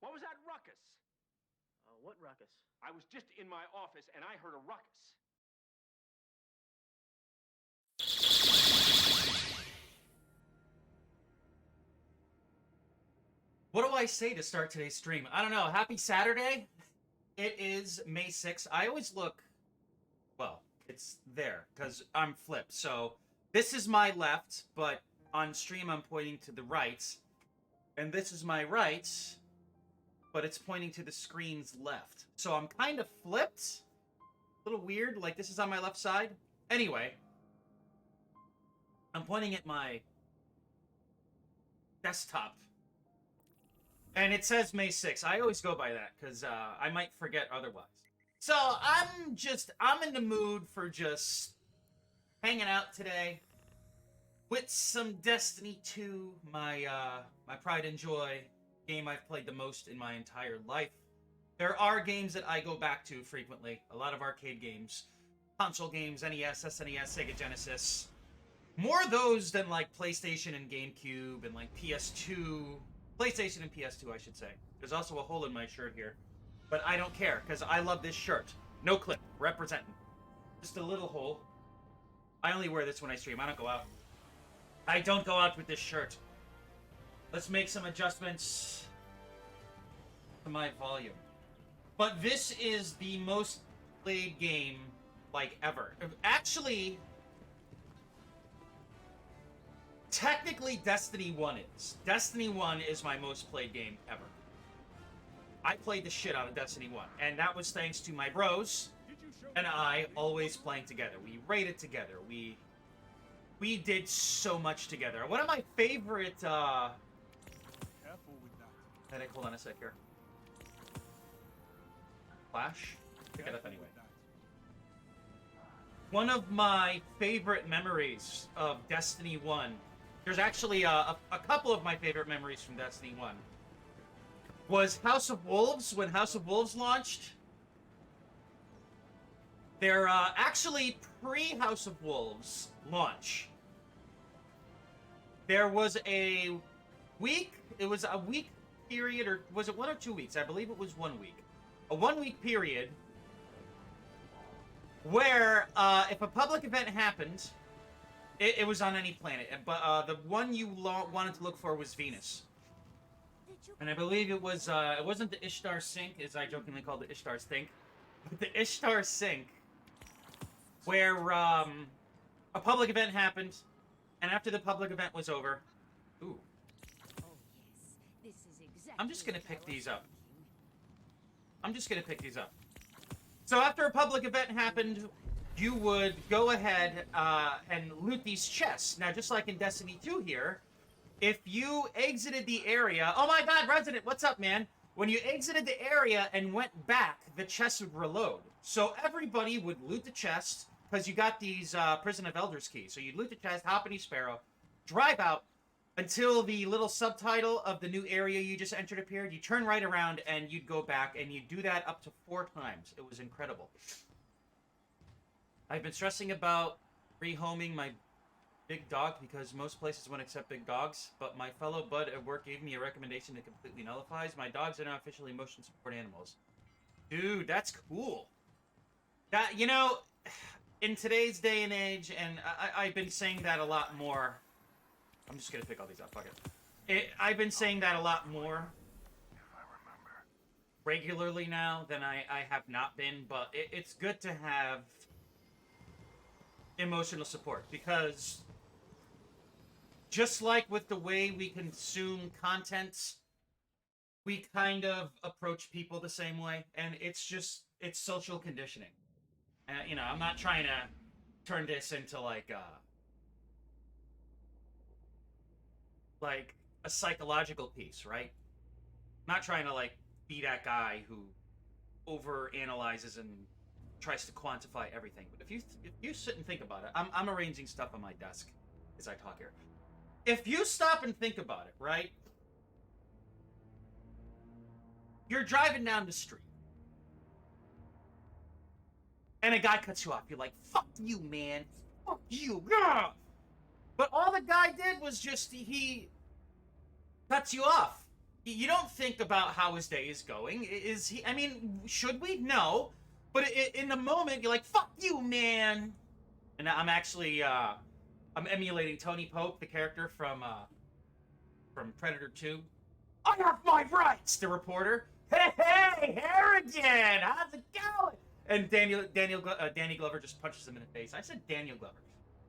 What was that ruckus? What ruckus? I was just in my office and I heard a ruckus. What do I say to start today's stream? I don't know. Happy Saturday. It is May 6th. I always look, well, it's there because I'm flipped. So this is my left, but on stream I'm pointing to the right. And this is my right, but it's pointing to the screen's left. So I'm kind of flipped. A little weird, like this is on my left side. Anyway, I'm pointing at my desktop. And it says May 6th. I always go by that because I might forget otherwise. So I'm in the mood for just hanging out today with some Destiny 2, my pride and joy game I've played the most in my entire life. There are games that I go back to frequently. A lot of arcade games, console games, NES, SNES, Sega Genesis. More of those than like PlayStation and GameCube and like PS2. PlayStation and PS2, I should say. There's also a hole in my shirt here. But I don't care, because I love this shirt. No clip. Representing. Just a little hole. I only wear this when I stream. I don't go out. I don't go out with this shirt. Let's make some adjustments to my volume. But this is the most played game, like, ever. Actually, technically, Destiny 1 is. Destiny 1 is my most played game ever. I played the shit out of Destiny 1, and that was thanks to my bros and I always playing together. We raided together. We did so much together. One of my favorite, Careful with that. hold on a sec here. Flash? Pick it up anyway. One of my favorite memories of Destiny 1, there's actually a couple of my favorite memories from Destiny 1, was House of Wolves. When House of Wolves launched, they're actually pre-House of Wolves launch. There was a week, it was a week period, or was it 1 or 2 weeks? I believe it was 1 week. A 1 week period where if a public event happened, it was on any planet, but the one you wanted to look for was Venus. And I believe it was, it wasn't the Ishtar Sink, as I jokingly called it Ishtar Stink, but the Ishtar Sink, where a public event happened, and after the public event was over, ooh. Oh, yes. This is exactly I'm just gonna pick what I was these up. thinking. I'm just gonna pick these up. So after a public event happened, you would go ahead and loot these chests. Now, just like in Destiny 2 here, if you exited the area... Oh my god, Resident, what's up, man? When you exited the area and went back, the chest would reload. So everybody would loot the chest, because you got these Prison of Elders keys. So you'd loot the chest, hop in your Sparrow, drive out, until the little subtitle of the new area you just entered appeared. You turn right around, and you'd go back, and you'd do that up to 4 times. It was incredible. I've been stressing about rehoming my big dog because most places won't accept big dogs, but my fellow bud at work gave me a recommendation that completely nullifies. My dogs are now officially motion support animals. Dude, that's cool. That, you know, in today's day and age, and I've been saying that a lot more. I'm just gonna pick all these up, fuck it. I've been saying that a lot more regularly now than I have not been, but it's good to have emotional support, because just like with the way we consume content, we kind of approach people the same way, and it's social conditioning. You know, I'm not trying to turn this into like a psychological piece, right? I'm not trying to like be that guy who overanalyzes and tries to quantify everything. But if you sit and think about it, I'm arranging stuff on my desk as I talk here. If you stop and think about it, right? You're driving down the street, and a guy cuts you off. You're like, fuck you, man. Fuck you. Gah! But all the guy did was just, he cuts you off. you don't think about how his day is going. Is he? I mean, should we? No. But in the moment, you're like, "Fuck you, man." And I'm actually, I'm emulating Tony Pope, the character from Predator 2. I have my rights, the reporter. Hey, Harrigan, how's it going? And Danny Glover just punches him in the face. I said Daniel Glover.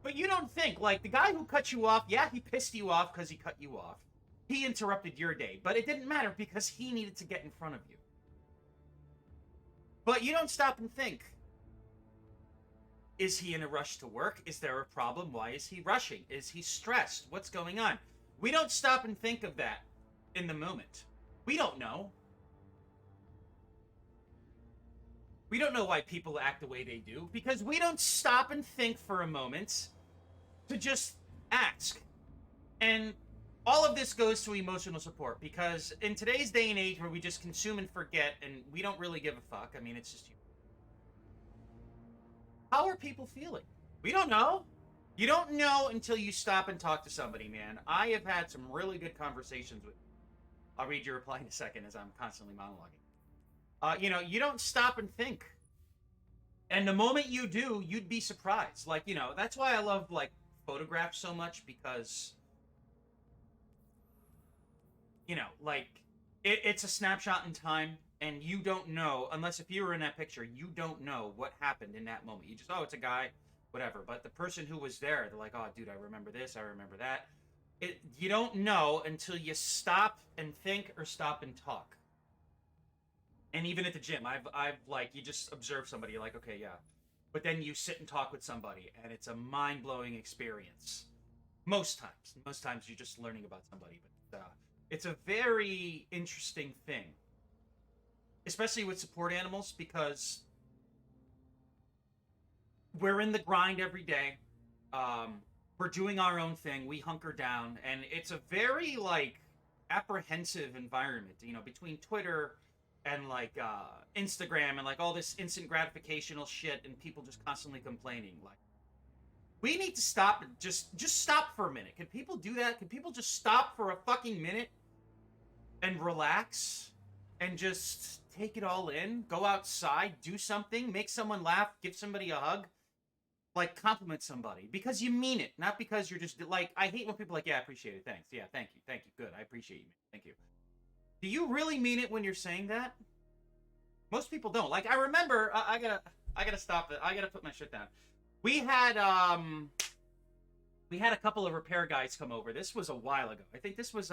But you don't think, like, the guy who cut you off, yeah, he pissed you off because he cut you off. He interrupted your day, but it didn't matter because he needed to get in front of you. But you don't stop and think, is he in a rush to work? Is there a problem? Why is he rushing? Is he stressed? What's going on? We don't stop and think of that in the moment. We don't know. We don't know why people act the way they do because we don't stop and think for a moment to just ask. And all of this goes to emotional support because in today's day and age where we just consume and forget and we don't really give a fuck, I mean, it's just you. How are people feeling? We don't know. You don't know until you stop and talk to somebody, man. I have had some really good conversations with. I'll read your reply in a second as I'm constantly monologuing. You know, you don't stop and think. And the moment you do, you'd be surprised. Like, you know, that's why I love, like, photographs so much because, you know, like, it's a snapshot in time. And you don't know, unless if you were in that picture, you don't know what happened in that moment. You just, oh, it's a guy, whatever. But the person who was there, they're like, oh, dude, I remember this, I remember that. You don't know until you stop and think or stop and talk. And even at the gym, I've like, you just observe somebody, you're like, okay, yeah. But then you sit and talk with somebody, and it's a mind-blowing experience. Most times you're just learning about somebody. But it's a very interesting thing. Especially with support animals, because we're in the grind every day. We're doing our own thing. We hunker down. And it's a very, like, apprehensive environment, you know, between Twitter and, like, Instagram and, like, all this instant gratificational shit and people just constantly complaining. Like, we need to stop and just stop for a minute. Can people do that? Can people just stop for a fucking minute and relax and just take it all in, go outside, do something, make someone laugh, give somebody a hug, like compliment somebody because you mean it, not because you're just like, I hate when people are like, yeah, I appreciate it, thanks, yeah, thank you, good, I appreciate you, thank you. Do you really mean it when you're saying that? Most people don't. Like, I remember, I gotta stop it, I gotta put my shit down. We had a couple of repair guys come over. This was a while ago. I think this was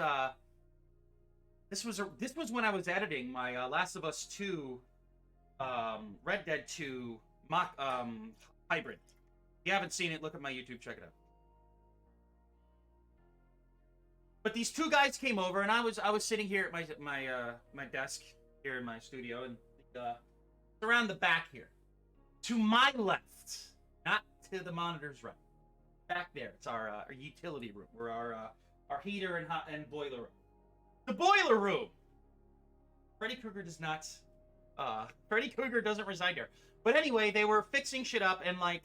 when I was editing my Last of Us 2, Red Dead 2 mock hybrid. If you haven't seen it, look at my YouTube, check it out. But these two guys came over, and I was sitting here at my desk here in my studio, and around the back here, to my left, not to the monitor's right, back there. It's our utility room, where our heater and boiler room. The boiler room. Freddy Krueger does not. Freddy Krueger doesn't reside there. But anyway, they were fixing shit up, and like,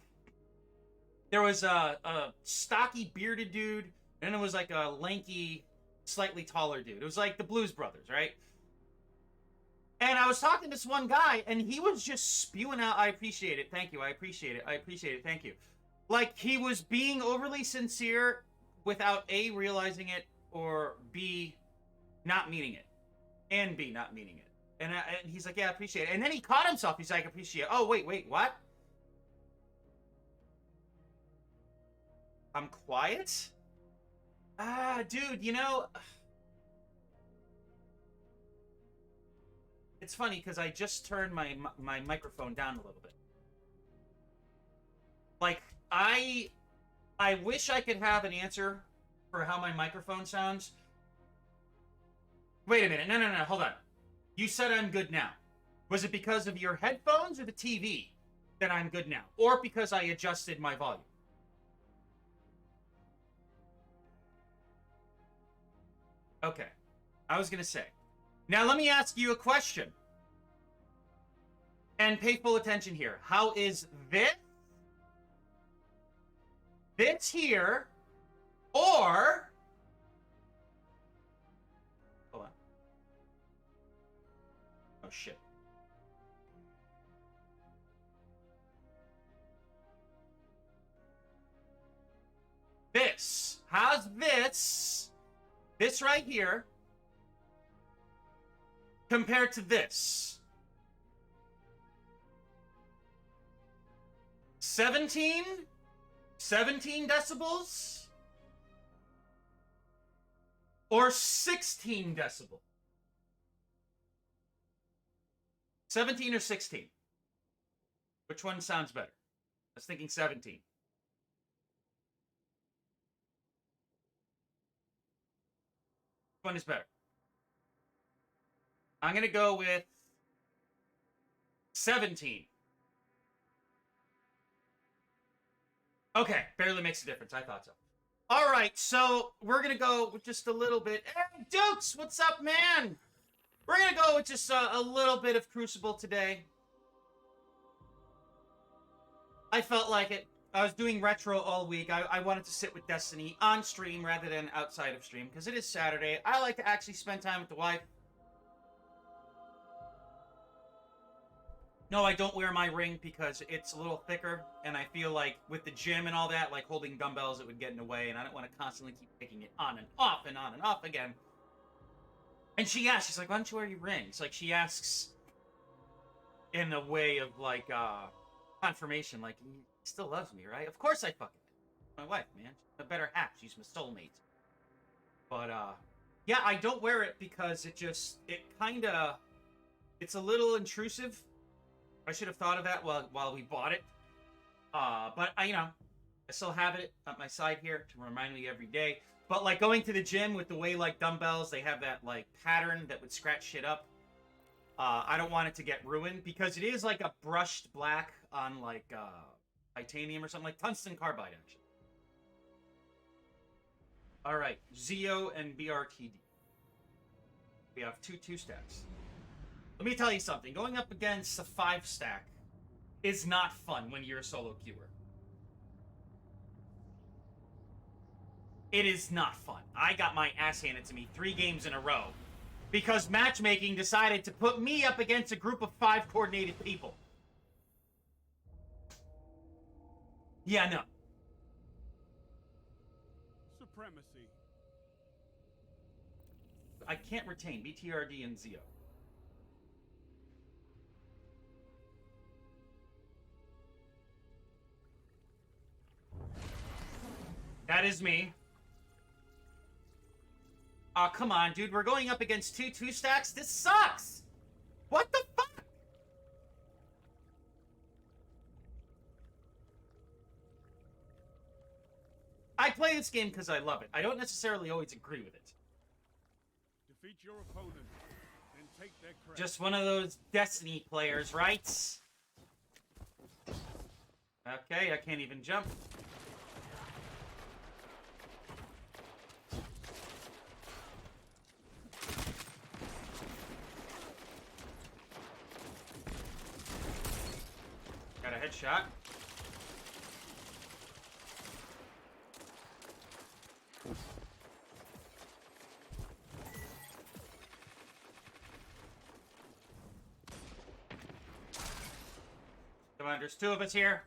there was a stocky bearded dude, and it was like a lanky, slightly taller dude. It was like the Blues Brothers, right? And I was talking to this one guy, and he was just spewing out, I appreciate it, thank you, I appreciate it, I appreciate it, thank you. Like, he was being overly sincere without A, realizing it, or B, not meaning it. And B, not meaning it. And he's like, yeah, I appreciate it. And then he caught himself. He's like, appreciate it. Oh, wait, what? I'm quiet? Dude, you know... It's funny, because I just turned my microphone down a little bit. Like, I wish I could have an answer for how my microphone sounds. Wait a minute. No, hold on. You said I'm good now. Was it because of your headphones or the TV that I'm good now? Or because I adjusted my volume? Okay. I was going to say. Now let me ask you a question. And pay full attention here. How is this? This here? Or... Hold on. shit. This. How's this? This right here. Compared to this. 17? 17 decibels? Or 16 decibels? 17 or 16? Which one sounds better? I was thinking 17. Which one is better? I'm going to go with 17. Okay, barely makes a difference. I thought so. All right, so we're going to go with just a little bit. Hey, Dukes, what's up, man? We're going to go with just a little bit of Crucible today. I felt like it. I was doing retro all week. I wanted to sit with Destiny on stream rather than outside of stream because it is Saturday. I like to actually spend time with the wife. No, I don't wear my ring because it's a little thicker, and I feel like with the gym and all that, like holding dumbbells, it would get in the way, and I don't want to constantly keep picking it on and off and on and off again. And she asks, she's like, why don't you wear your rings? Like, she asks in a way of, like, confirmation, like, he still loves me, right? Of course I fucking do. My wife, man. She's a better half. She's my soulmate. But, yeah, I don't wear it because it kind of, it's a little intrusive. I should have thought of that while we bought it. But I still have it at my side here to remind me every day. But like going to the gym with the way like dumbbells, they have that like pattern that would scratch shit up. I don't want it to get ruined because it is like a brushed black on like titanium or something, like tungsten carbide actually. All right, Zeo and BRTD. We have two stacks. Let me tell you something. Going up against a 5-stack is not fun when you're a solo queuer. It is not fun. I got my ass handed to me 3 games in a row because matchmaking decided to put me up against a group of 5 coordinated people. Yeah, no. Supremacy. I can't retain BTRD and Zeo. That is me. Aw, come on, dude. We're going up against 2 stacks? This sucks! What the fuck? I play this game because I love it. I don't necessarily always agree with it. Defeat your opponent, then take their credit. Just one of those Destiny players, right? Okay, I can't even jump. Got a headshot. Come on, there's 2 of us here.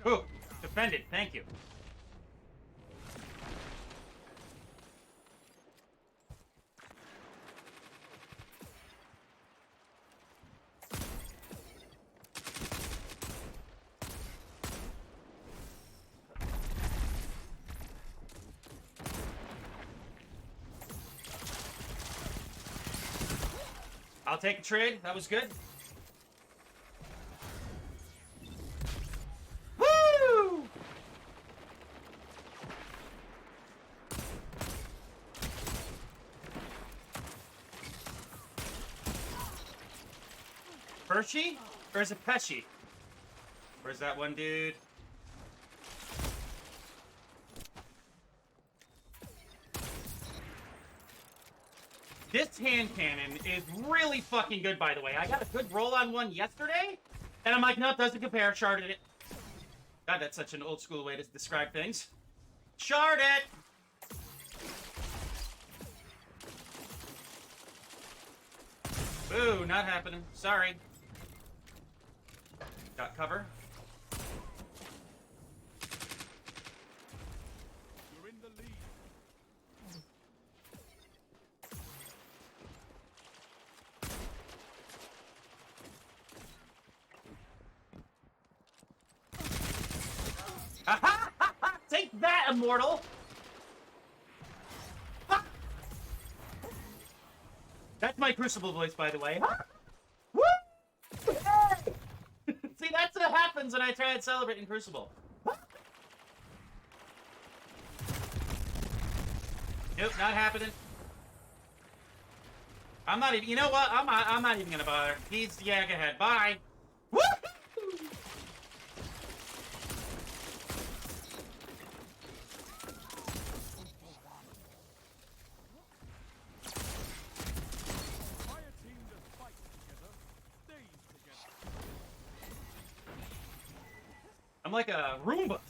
Ooh, defended, thank you. I'll take a trade. That was good. Woo! Hershey? Or is it Pesci? Where's that one dude? This hand cannon is really fucking good, by the way. I got a good roll on one yesterday, and I'm like, no, it doesn't compare. Sharded it. God, that's such an old school way to describe things. Shard it! Ooh, not happening. Sorry. Got cover. You're in the lead. Take that, Immortal! Ha! That's my Crucible voice, by the way. Woo! Hey! See, that's what happens when I try and celebrate in Crucible. Nope, not happening. I'm not even. You know what? I'm not even gonna bother. He's yeah. Go ahead. Bye. Woo! Fire team that fight together, stays together. I'm like a Roomba.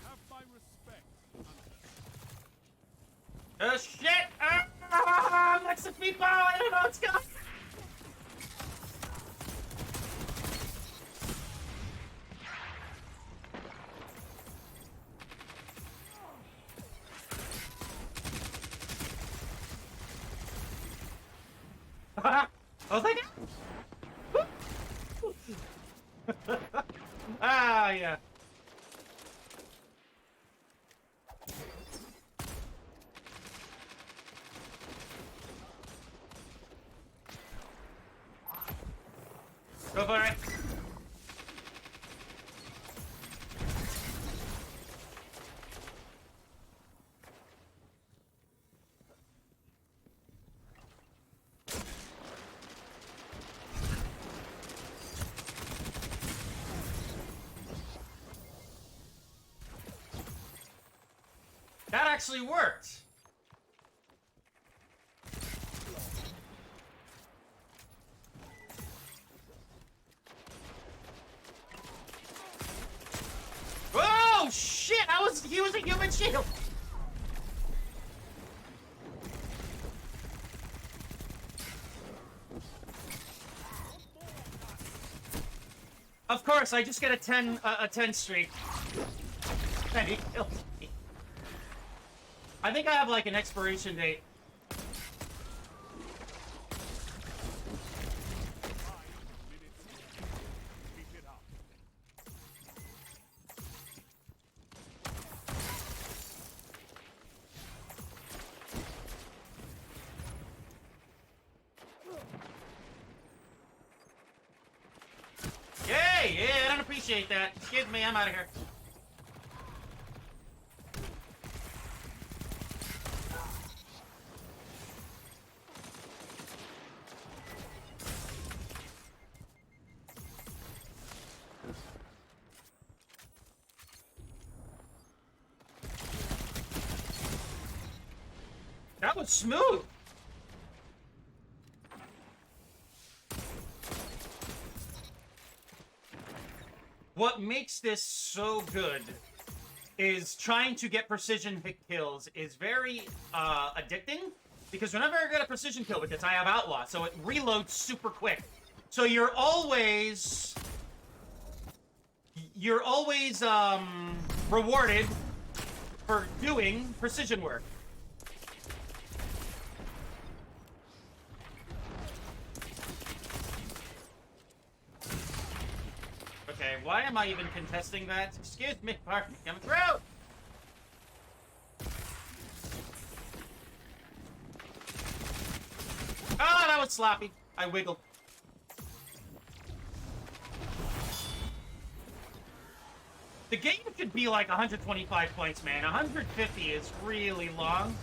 Have my respect, Hunter. Oh shit! Next to people! I don't know what's going on. Oh, thank you! Ah, yeah. Go for it. That actually worked. Oh shit! He was a human shield. Of course, I just get a 10 streak. And he kills me. I think I have like an expiration date. Keep it up. Yay! Yeah, I don't appreciate that. Excuse me, I'm out of here. That was smooth. What makes this so good is trying to get precision hit kills is very addicting, because whenever I get a precision kill with this, I have Outlaw, so it reloads super quick. So you're always rewarded for doing precision work. Okay, why am I even contesting that? Excuse me, pardon me, coming through! Oh, that was sloppy. I wiggled. The game should be like 125 points, man. 150 is really long.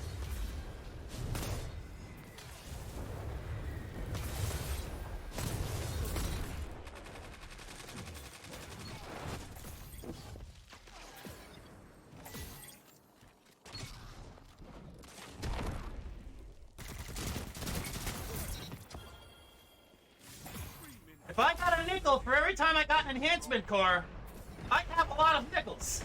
I got a nickel for every time I got an enhancement core, I have a lot of nickels.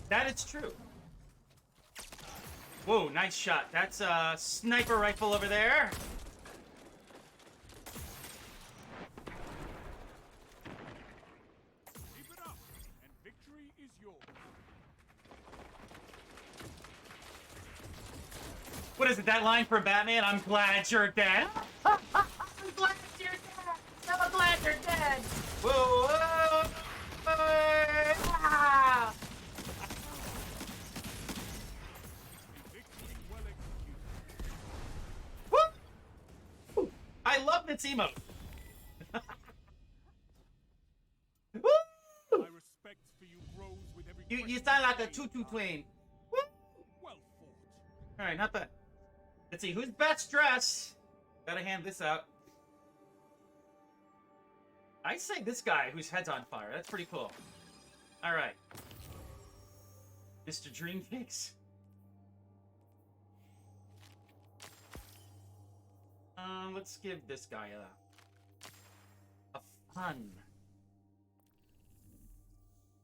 That is true. Whoa, nice shot. That's a sniper rifle over there. Keep it up, and victory is yours. What is it, that line from Batman? I'm glad you're dead. I'm glad you're dead. I'm glad you're dead. Whoa, whoa, ah. Victory well executed. Woo! I love this emote. Woo! My respect for you grows with every You question sound like a made. tutu twain. Woo! Well fought. All right, not bad. Let's see, who's best dressed? Gotta hand this out. I say this guy whose head's on fire. That's pretty cool. All right. Mr. Dreamfix. Let's give this guy a fun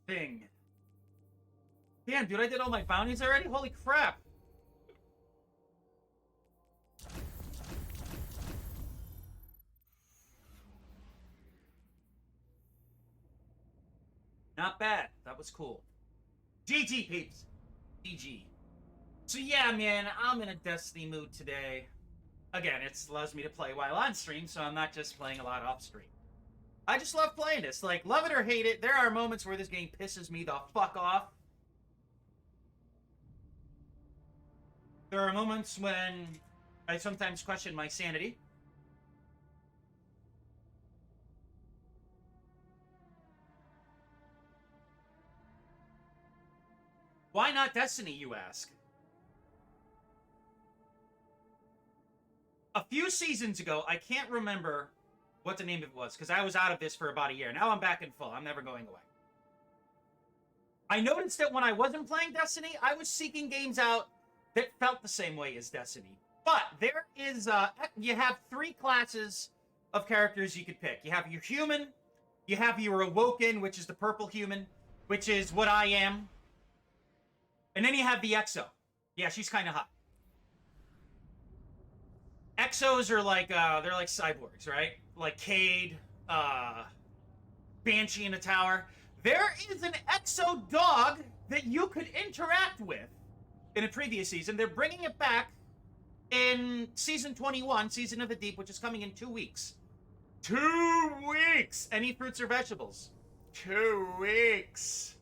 thing. Damn, dude, I did all my bounties already? Holy crap. Not bad. That was cool. GG, peeps. GG. So yeah, man, I'm in a Destiny mood today. Again, it allows me to play while on stream, so I'm not just playing a lot off stream. I just love playing this. Like, love it or hate it, there are moments where this game pisses me the fuck off. There are moments when I sometimes question my sanity. Why not Destiny, you ask? A few seasons ago, I can't remember what the name of it was, because I was out of this for about a year. Now I'm back in full. I'm never going away. I noticed that when I wasn't playing Destiny, I was seeking games out that felt the same way as Destiny. But there is, you have 3 classes of characters you could pick. You have your human, you have your awoken, which is the purple human, which is what I am. And then you have the Exo. Yeah, she's kind of hot. Exos are like, they're like cyborgs, right? Like Cade, Banshee in a tower. There is an Exo dog that you could interact with in a previous season. They're bringing it back in Season 21, Season of the Deep, which is coming in 2 weeks. 2 weeks! Any fruits or vegetables? 2 weeks!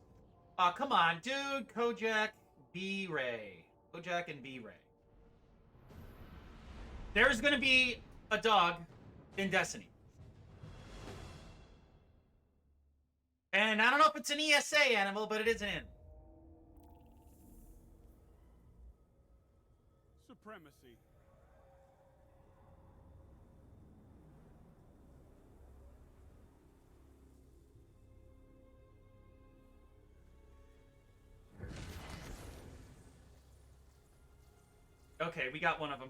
Aw, come on, dude. Kojak, B-Ray. Kojak and B-Ray. There's gonna be a dog in Destiny. And I don't know if it's an ESA animal, but it is an in. Supremacy. Okay, we got one of them.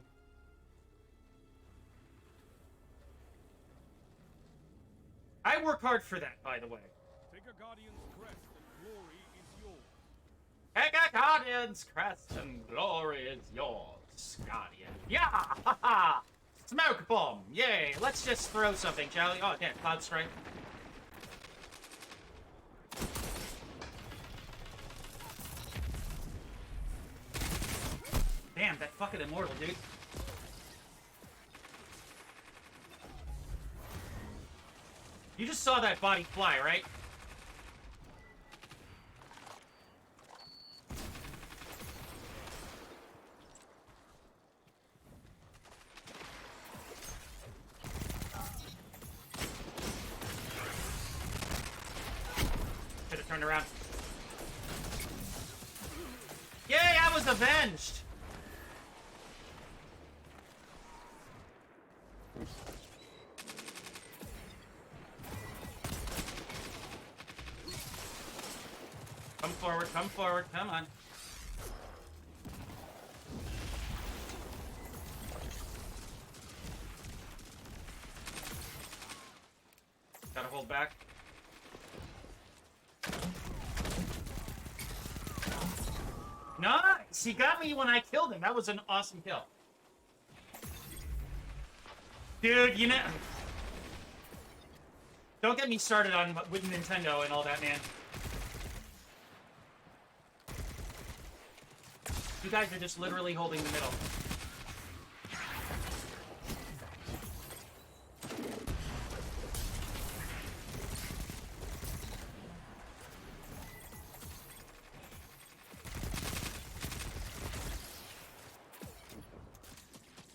I work hard for that, by the way. Take a Guardian's crest and glory is yours. Take a Guardian's crest and glory is yours, Guardian. Yeah! Ha ha! Smoke bomb! Yay! Let's just throw something, shall we? Oh, damn, Cloud Strike. Damn, that fucking immortal, dude. You just saw that body fly, right? Should have turned around. Yay, I was avenged! forward, come on. Gotta hold back. Nice! He got me when I killed him. That was an awesome kill. Dude, you know... Don't get me started on with Nintendo and all that, man. You guys are just literally holding the middle.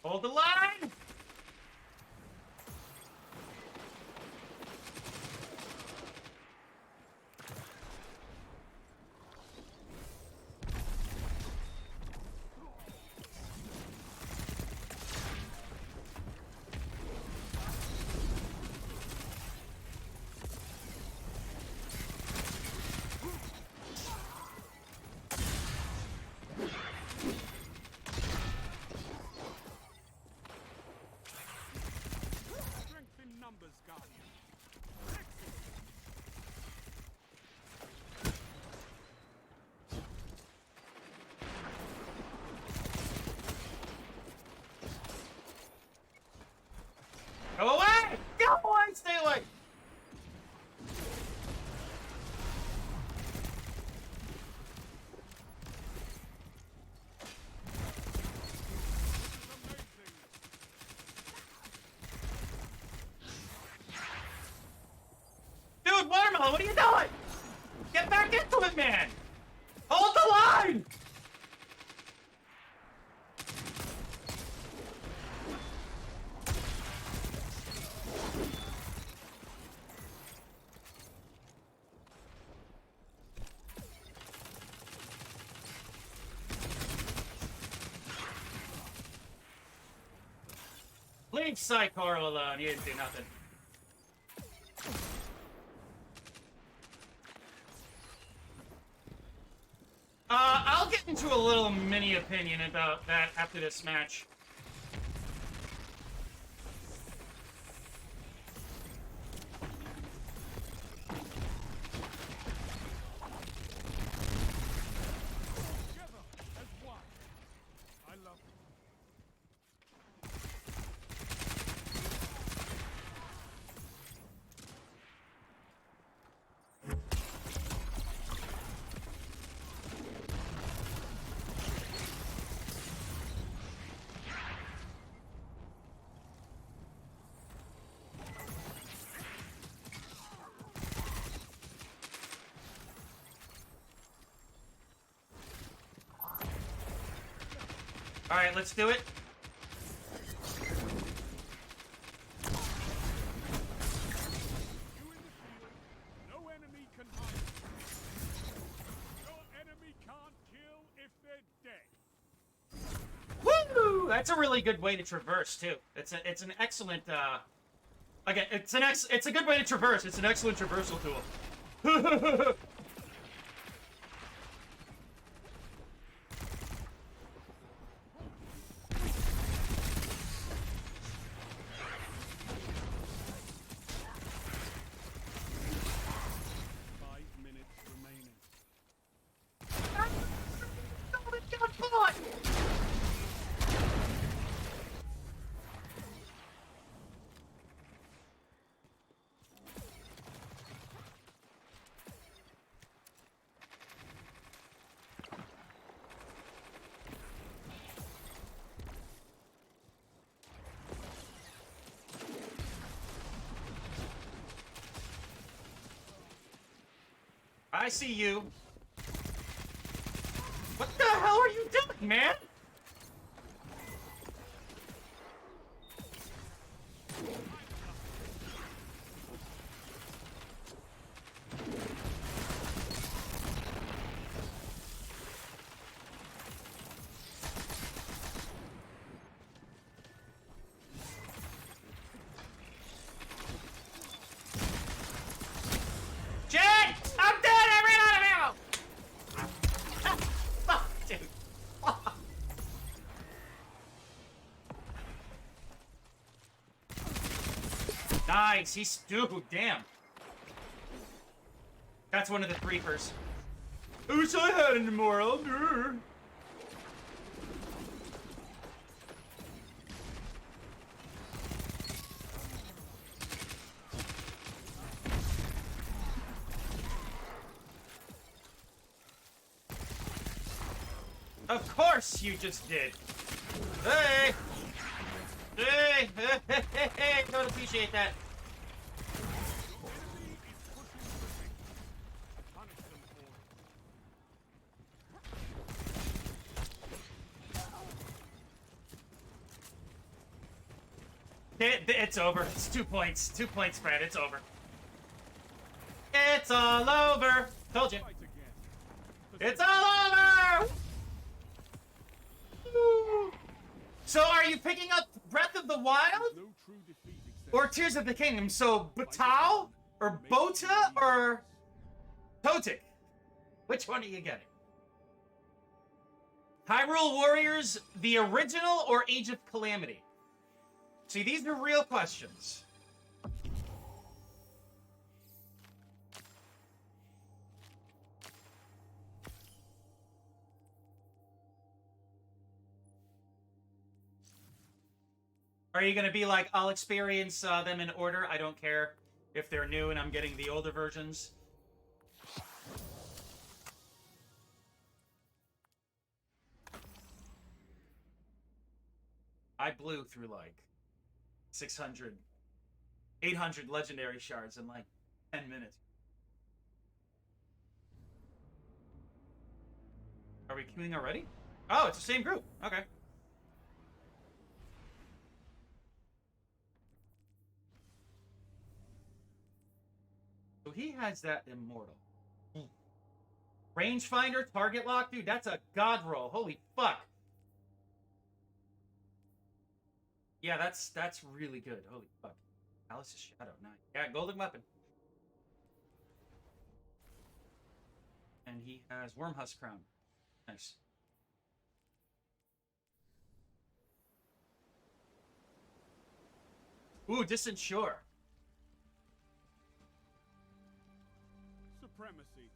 Hold the line! Strength in numbers, Guardian. Go away! Go away! Stay away! Dude, Watermelon, what are you doing? Get back into it, man! Hold the line! Leave Psychor alone. He didn't do nothing. I'll get into a little mini opinion about that after this match. Together as one. I love it. All right, let's do it. You in the field, no enemy can hide. Your enemy can't kill if they're dead. Woo! That's a really good way to traverse too. It's an excellent again, it's a good way to traverse. It's an excellent traversal tool. 5 minutes remaining. I see you. What the hell are you doing, man? Jen! I'm dead! I ran out of ammo! Nice. He's... Dude, damn. That's one of the creepers. I wish I had an immoral. Grr. Of course you just did. Hey! Hey! Hey! Hey! Hey! Don't appreciate that. It's over. It's 2 points. 2 points, Fred. It's over. It's all over. Told you. It's all over! So are you picking up Breath of the Wild? Or Tears of the Kingdom? So Batau? Or Bota? Or Totic? Which one are you getting? Hyrule Warriors, the original or Age of Calamity? See, these are real questions. Are you going to be like, I'll experience them in order? I don't care if they're new and I'm getting the older versions. I blew through like 600, 800 legendary shards in like 10 minutes. Are we queuing already? Oh, it's the same group. Okay. So he has that immortal. Rangefinder, target lock, dude, that's a god roll. Holy fuck. Yeah, that's really good. Holy fuck. Alice's Shadow, nice. Yeah, golden weapon. And he has Wormhusk Crown. Nice. Ooh, Distant Shore. Supremacy.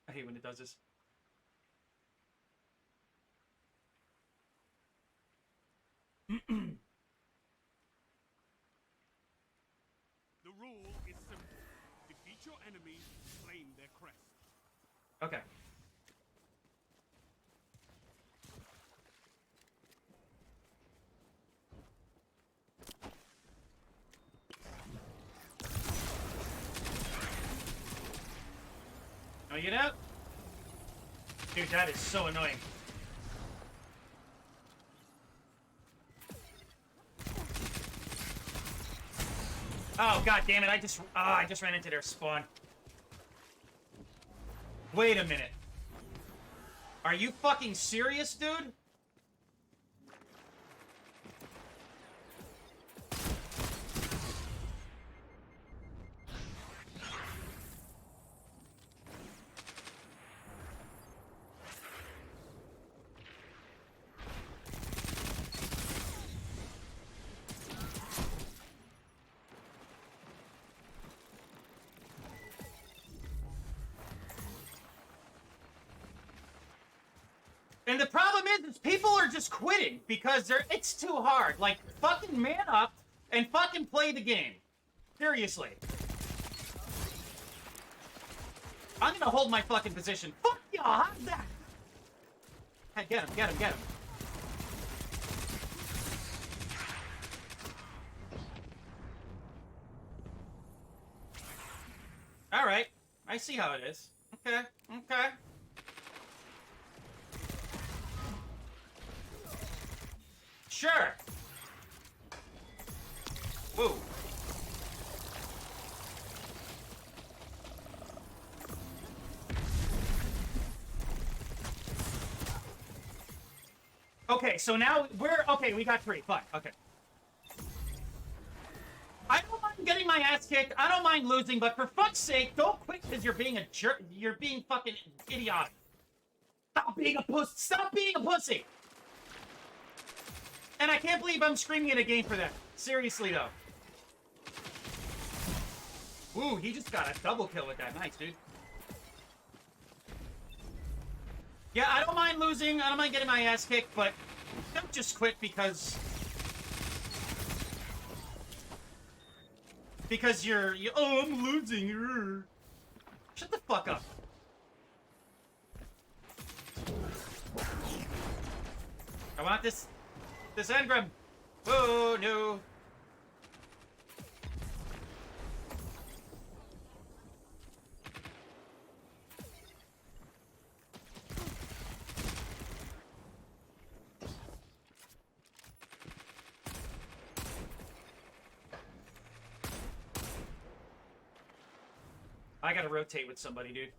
I hate when it does this. The rule is simple. Defeat your enemies, claim their crest. Okay. Oh, you know? Dude, that is so annoying. Oh, god damn it, I just ran into their spawn. Wait a minute. Are you fucking serious, dude? And the problem is people are just quitting because it's too hard. Like, fucking man up and fucking play the game. Seriously. I'm gonna hold my fucking position. Fuck y'all, how's that? Hey, get him, get him, get him. Alright, I see how it is. Okay, okay. Sure. Whoa. Okay, so now we're... Okay, we got 3. Fine. Okay. I don't mind getting my ass kicked. I don't mind losing, but for fuck's sake, don't quit because you're being a jerk. You're being fucking idiotic. Stop being a puss. Stop being a pussy. And I can't believe I'm screaming at a game for that. Seriously, though. Ooh, he just got a double kill with that. Nice, dude. Yeah, I don't mind losing. I don't mind getting my ass kicked, but don't just quit because you're oh, I'm losing. Shut the fuck up. I want this engram. Oh no. I gotta rotate with somebody, dude.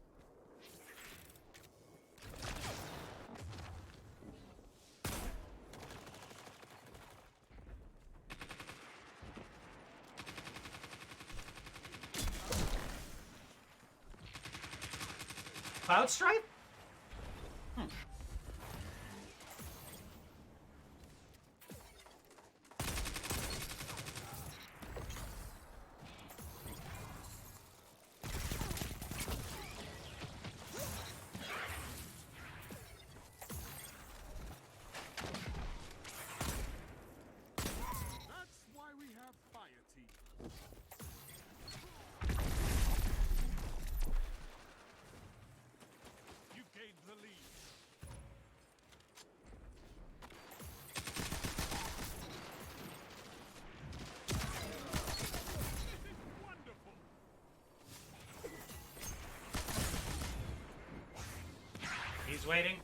Cloud Stripe? That's why we have fire team. You gained the lead. This is wonderful. He's waiting.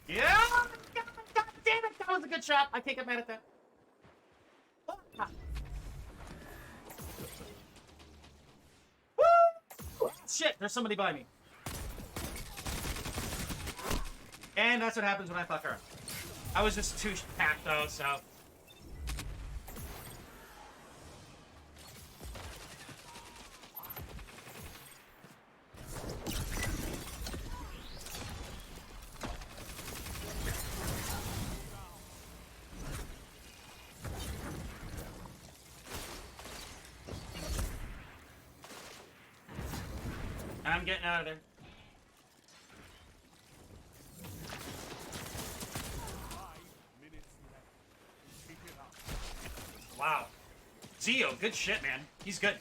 Yeah! God damn it! That was a good shot. I can't get mad at that. Ah. Woo! Shit, there's somebody by me. And that's what happens when I fuck her. I was just too packed though, so. I'm getting out of there. 5 minutes left. Keep it up. Wow. Zio, good shit, man. He's good.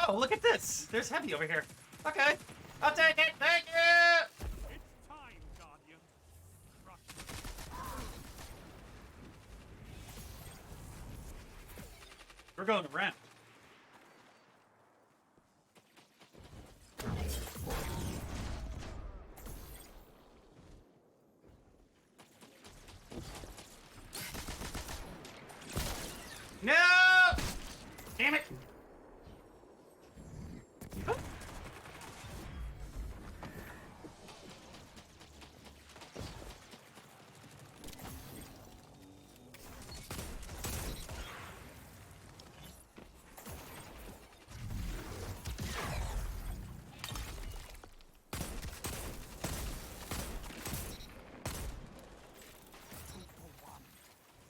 Oh, look at this! There's Heavy over here. Okay. I'll take it! Thank you! It's time, Guardian. Crush. We're going around. No! Damn it!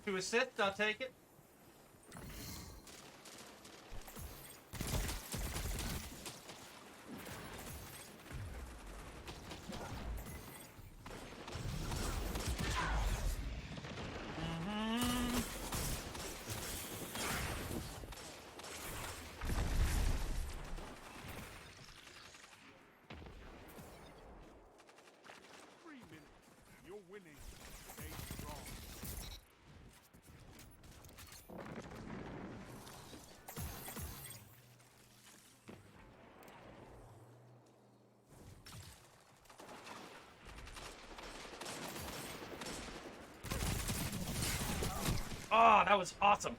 To assist, I'll take it. Oh, that was awesome.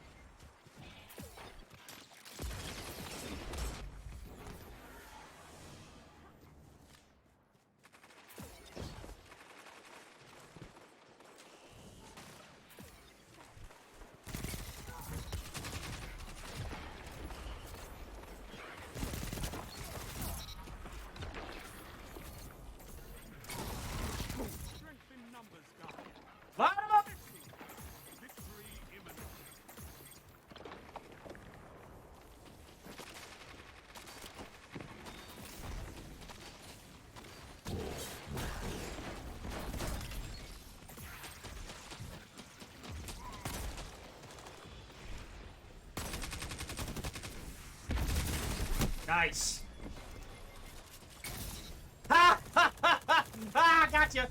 Strength in numbers, guys. Line 'em up! Victory imminent. Nice. Ha! Ha! Ha! Ha! Ah, gotcha! Did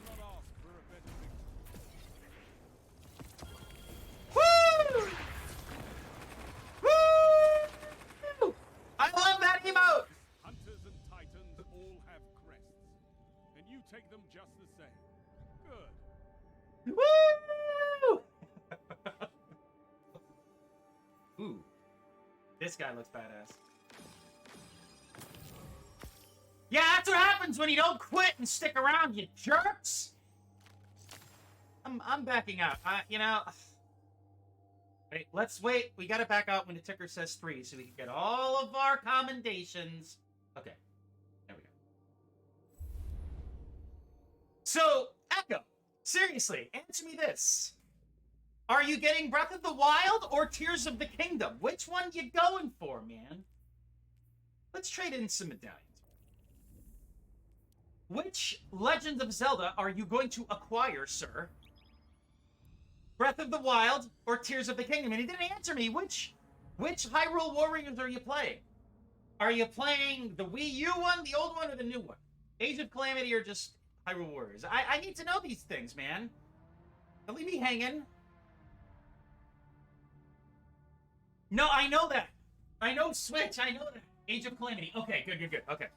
not ask for a better victory. Woo! Woo! I love that emote! Hunters and titans all have crests, and you take them just the same. Good. Woo! Ooh. This guy looks badass. Yeah, that's what happens when you don't quit and stick around, you jerks! I'm backing out. You know... Wait, let's wait. We gotta back out when the ticker says 3 so we can get all of our commendations. Okay. There we go. So, Echo, seriously, answer me this. Are you getting Breath of the Wild or Tears of the Kingdom? Which one you going for, man? Let's trade in some medallions. Which Legend of Zelda are you going to acquire, sir? Breath of the Wild or Tears of the Kingdom? And he didn't answer me. Which Hyrule Warriors are you playing? Are you playing the Wii U one, the old one, or the new one? Age of Calamity or just Hyrule Warriors? I need to know these things, man. Don't leave me hanging. No, I know that. I know Switch. I know that. Age of Calamity. Okay, good. Okay.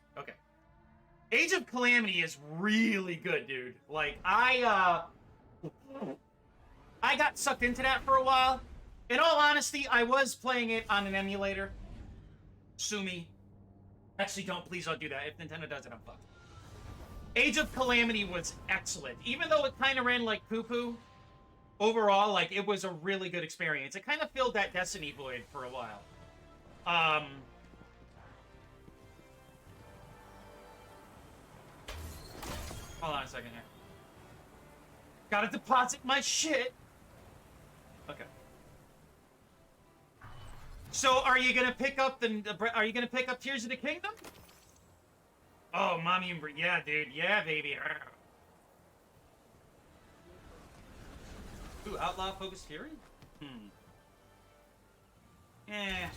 Age of Calamity is really good, dude. Like, I got sucked into that for a while. In all honesty, I was playing it on an emulator. Sue me. Actually, please don't do that. If Nintendo does it, I'm fucked. Age of Calamity was excellent. Even though it kind of ran like poo-poo, overall, like, it was a really good experience. It kind of filled that Destiny void for a while. Hold on a second here. Gotta deposit my shit. Okay. So, are you gonna pick up Tears of the Kingdom? Oh, Mommy and yeah, dude, yeah, baby. Ooh, Outlaw Focus Fury? Eh.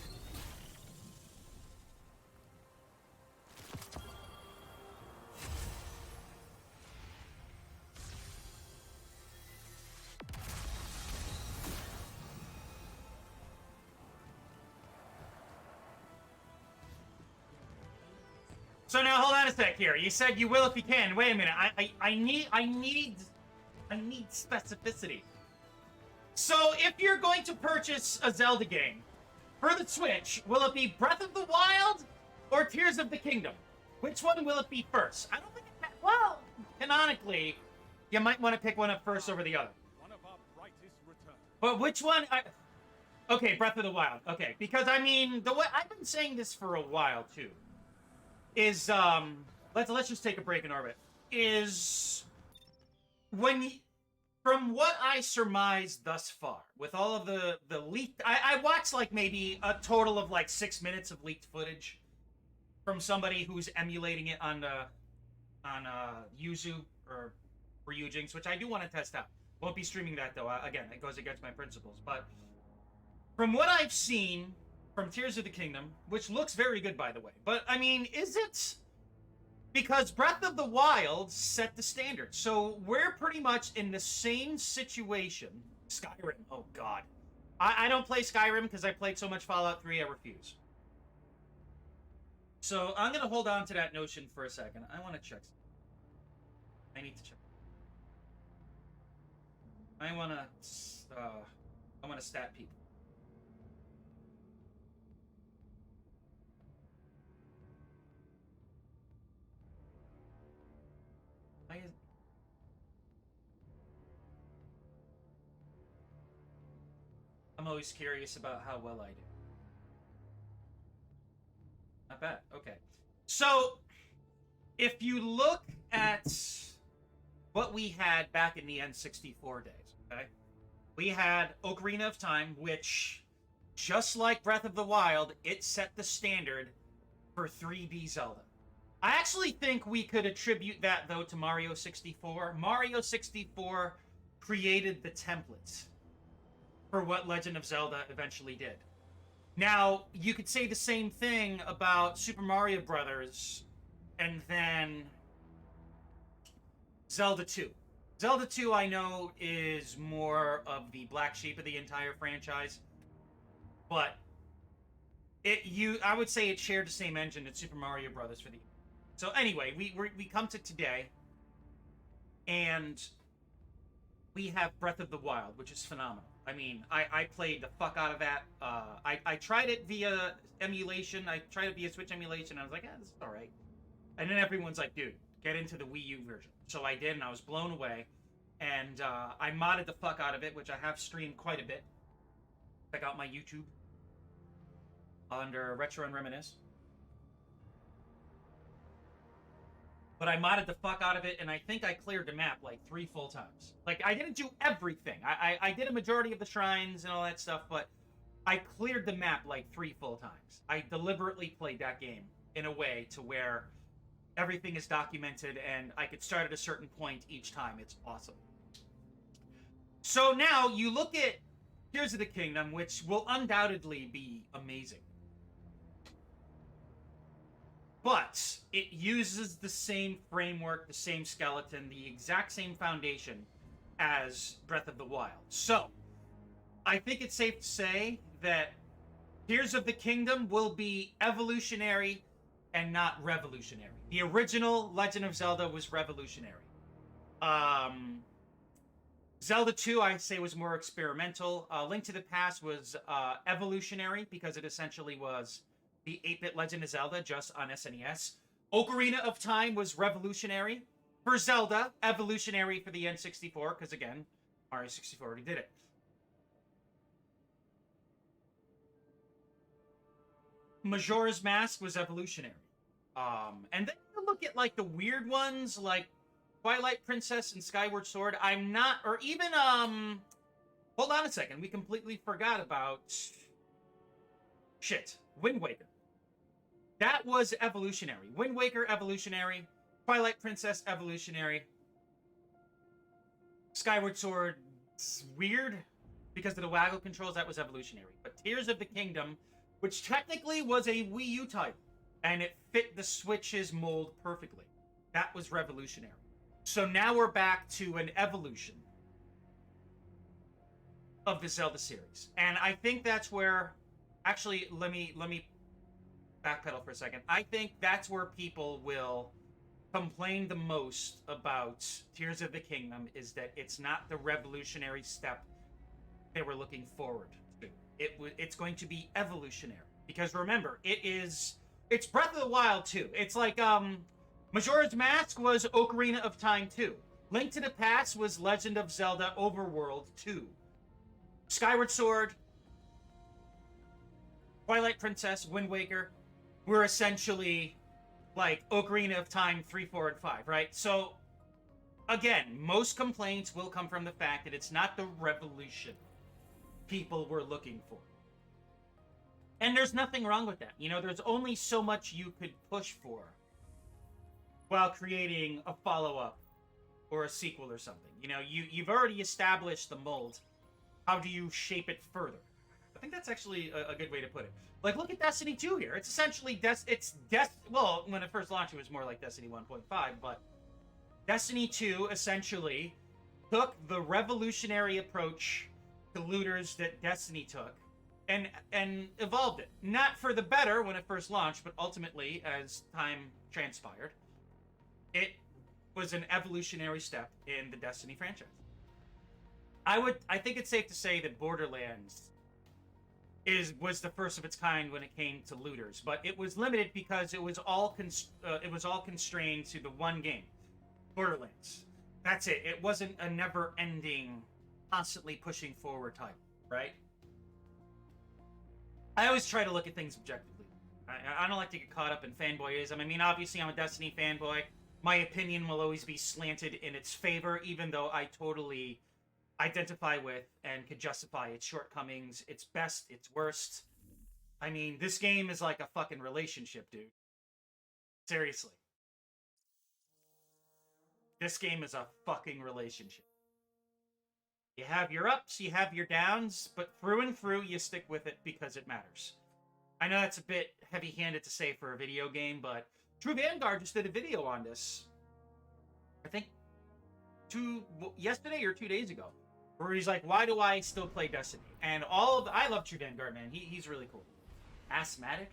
So now hold on a sec here. You said you will if you can. Wait a minute. I need specificity. So if you're going to purchase a Zelda game for the Switch, will it be Breath of the Wild or Tears of the Kingdom? Which one will it be first? I don't think well, canonically, you might want to pick one up first over the other. One of our brightest returns. But which one? Okay, Breath of the Wild. Okay, because I mean, the way I've been saying this for a while too. Is let's just take a break in orbit. Is from what I surmised thus far, with all of the leaked, I watched like maybe a total of like 6 minutes of leaked footage from somebody who's emulating it on Yuzu or Ryujinx, which I do want to test out. Won't be streaming that though. Again, it goes against my principles. But from what I've seen from Tears of the Kingdom, which looks very good, by the way. But, I mean, is Because Breath of the Wild set the standard. So we're pretty much in the same situation. Skyrim. Oh, God. I don't play Skyrim because I played so much Fallout 3, I refuse. So I'm going to hold on to that notion for a second. I want to check something. I need to check. I want to stat people. I'm always curious about how well I do. Not bad. Okay. So, if you look at what we had back in the N64 days, okay? We had Ocarina of Time, which, just like Breath of the Wild, it set the standard for 3D Zelda. I actually think we could attribute that, though, to Mario 64. Mario 64 created the templates for what Legend of Zelda eventually did. Now, you could say the same thing about Super Mario Brothers and then Zelda 2. Zelda 2, I know, is more of the black sheep of the entire franchise, but I would say it shared the same engine as Super Mario Brothers for the. So anyway, we come to today, and we have Breath of the Wild, which is phenomenal. I mean, I played the fuck out of that. I tried it via emulation. I tried it via Switch emulation. I was like, this is all right. And then everyone's like, dude, get into the Wii U version. So I did, and I was blown away. And I modded the fuck out of it, which I have streamed quite a bit. Check out my YouTube under Retro and Reminisce. But I modded the fuck out of it, and I think I cleared the map like 3 full times. Like, I didn't do everything. I did a majority of the shrines and all that stuff, but I cleared the map like 3 full times. I deliberately played that game in a way to where everything is documented, and I could start at a certain point each time. It's awesome. So now, you look at Tears of the Kingdom, which will undoubtedly be amazing. But it uses the same framework, the same skeleton, the exact same foundation as Breath of the Wild. So, I think it's safe to say that Tears of the Kingdom will be evolutionary and not revolutionary. The original Legend of Zelda was revolutionary. Zelda 2, I say, was more experimental. Link to the Past was evolutionary because it essentially was the 8-bit Legend of Zelda just on SNES. Ocarina of Time was revolutionary for Zelda, evolutionary for the N64, because again, Mario 64 already did it. Majora's Mask was evolutionary. And then you look at like the weird ones, like Twilight Princess and Skyward Sword. I'm not, or even, hold on a second, we completely forgot about, Wind Waker. That was evolutionary. Wind Waker, evolutionary. Twilight Princess, evolutionary. Skyward Sword, weird because of the waggle controls. That was evolutionary. But Tears of the Kingdom, which technically was a Wii U title, and it fit the Switch's mold perfectly. That was revolutionary. So now we're back to an evolution of the Zelda series. And I think that's where, actually, let me backpedal for a second. I think that's where people will complain the most about Tears of the Kingdom, is that it's not the revolutionary step they were looking forward to. It's going to be evolutionary. Because remember, it's Breath of the Wild 2. It's like, Majora's Mask was Ocarina of Time 2. Link to the Past was Legend of Zelda Overworld 2. Skyward Sword, Twilight Princess, Wind Waker were essentially like Ocarina of Time 3, 4, and 5, right? So, again, most complaints will come from the fact that it's not the revolution people were looking for. And there's nothing wrong with that. You know, there's only so much you could push for while creating a follow-up or a sequel or something. You know, you've already established the mold. How do you shape it further? think that's actually a good way to put it. Like, look at Destiny 2 here. It's essentially well, when it first launched, it was more like Destiny 1.5, but Destiny 2 essentially took the revolutionary approach to looters that Destiny took and evolved it. Not for the better when it first launched, but ultimately, as time transpired, it was an evolutionary step in the Destiny franchise. I think it's safe to say that Borderlands was the first of its kind when it came to looters, but it was limited because it was all constrained to the one game, Borderlands. That's it. It wasn't a never-ending, constantly pushing forward type, right? I always try to look at things objectively. I don't like to get caught up in fanboyism. I mean, obviously, I'm a Destiny fanboy. My opinion will always be slanted in its favor, even though I totally identify with and could justify its shortcomings, its best, its worst. I mean, this game is like a fucking relationship, dude. Seriously. This game is a fucking relationship. You have your ups, you have your downs, but through and through, you stick with it because it matters. I know that's a bit heavy-handed to say for a video game, but True Vanguard just did a video on this. I think yesterday or 2 days ago, where he's like, why do I still play Destiny? And I love True Vanguard, man. He's really cool. Asthmatic.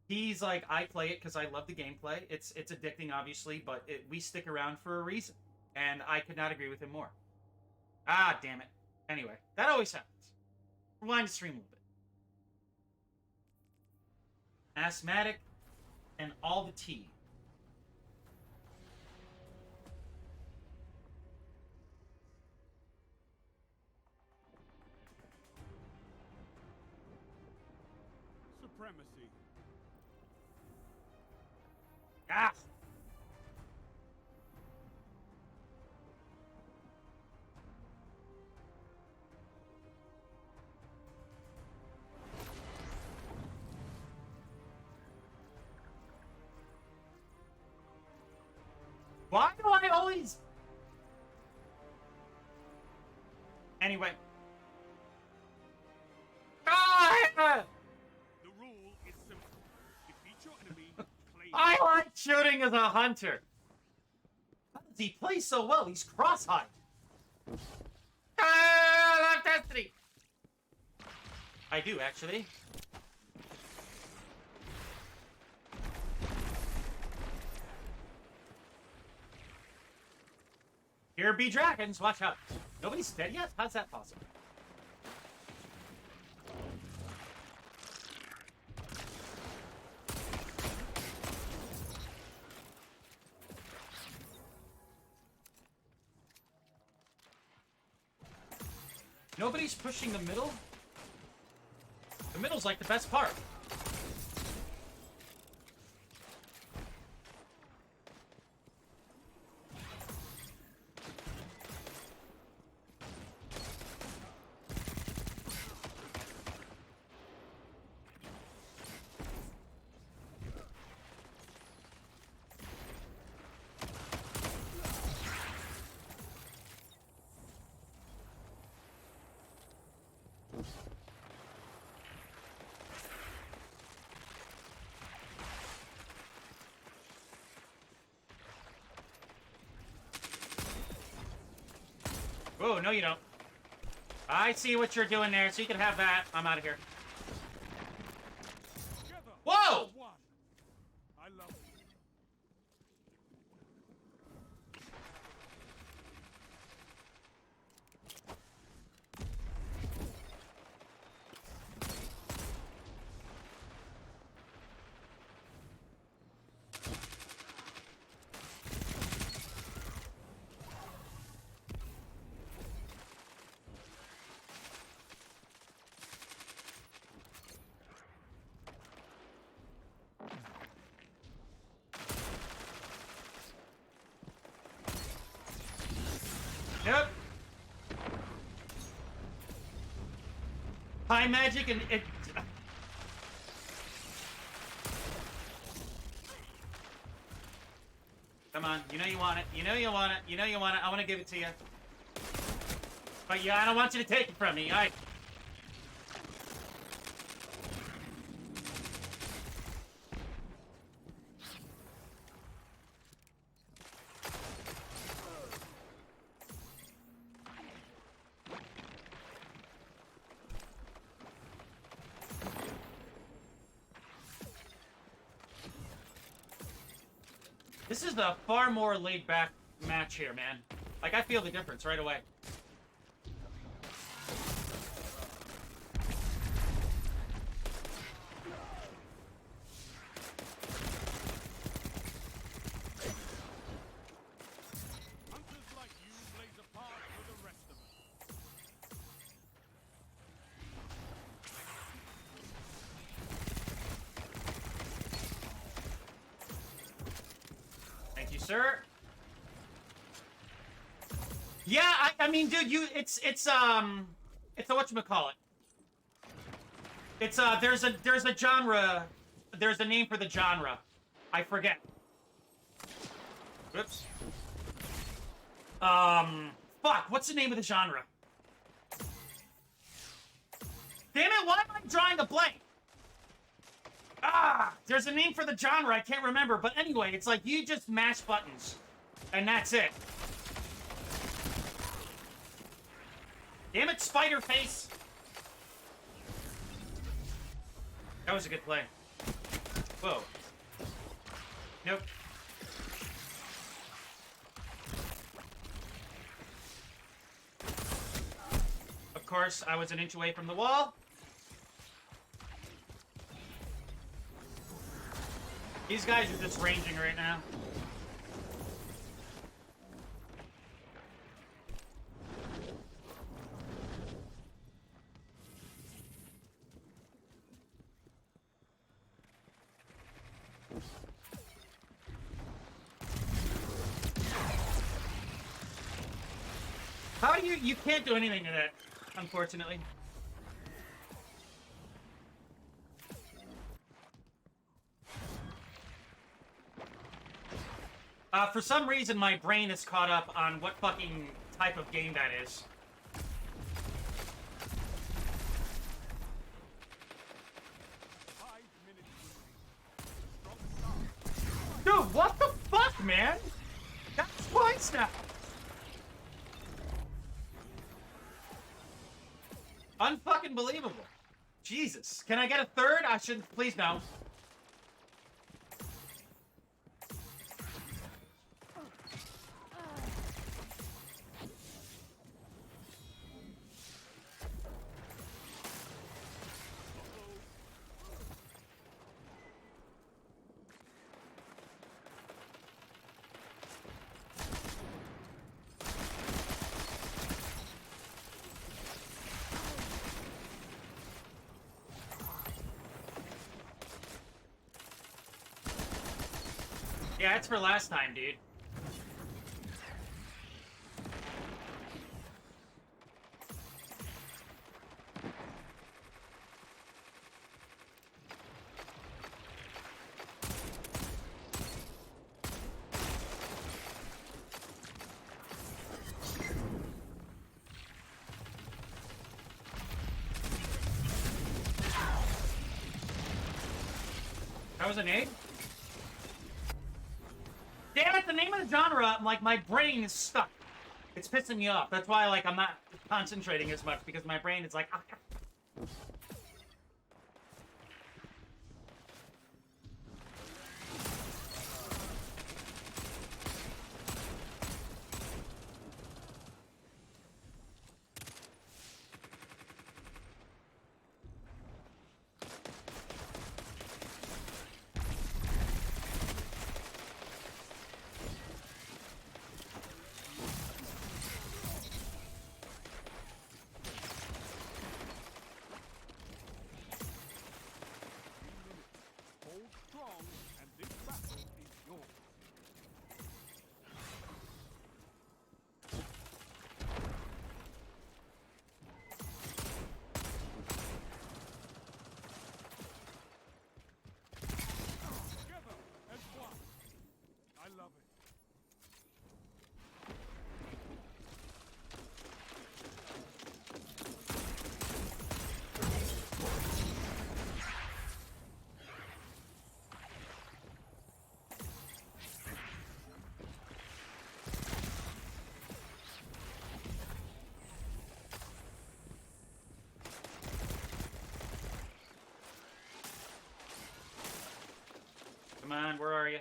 He's like, I play it because I love the gameplay. It's addicting, obviously, but we stick around for a reason. And I could not agree with him more. Ah, damn it. Anyway, that always happens. Rewind the stream a little bit. Asthmatic and all the tea. Supremacy. Ah! Why do I always... Anyway. Ah! The rule is simple. Defeat your enemy, claim I like shooting as a hunter. How does he play so well? He's cross-eyed. Ah, I love Destiny. I do, actually. Here be dragons, watch out. Nobody's dead yet? How's that possible? Nobody's pushing the middle? The middle's like the best part. Oh, no you don't. I see what you're doing there, so you can have that. I'm out of here. together. Whoa! One. I love it. Yep. High magic and it... Come on, you know you want it. You know you want it. You know you want it. I want to give it to you. But yeah, I don't want you to take it from me. This is a far more laid-back match here, man. Like, I feel the difference right away. Hunters like you blaze a path for the rest of us. Thank you, sir. Yeah, I mean, dude, it's a whatchamacallit. It's there's a genre, there's a name for the genre. I forget. Whoops. Fuck, what's the name of the genre? Damn it, why am I drawing a blank? Ah, there's a name for the genre, I can't remember, but anyway, it's like you just mash buttons, and that's it. Damn it, spider face! That was a good play. Whoa. Nope. Of course, I was an inch away from the wall. These guys are just ranging right now. How do you can't do anything to that, unfortunately. For some reason, my brain is caught up on what fucking type of game that is. Dude, what the fuck, man? That's twice now. Unfucking believable. Jesus. Can I get a third? I should. Please no. Yeah, it's for last time, dude. That was an egg? Damn it, the name of the genre, like, my brain is stuck. It's pissing me off. That's why, like, I'm not concentrating as much, because my brain is like, ah. Hold strong, and this battle is yours. Together as one. I love it. Come on, where are you?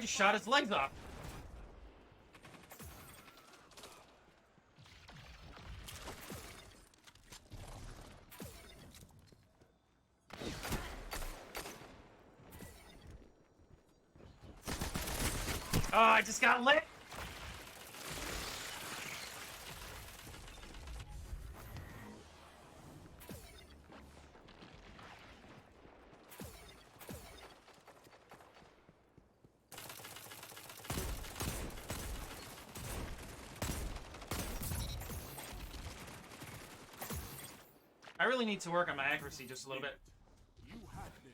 just shot his legs off. Oh, I just got lit. I really need to work on my accuracy just a little bit. You have this.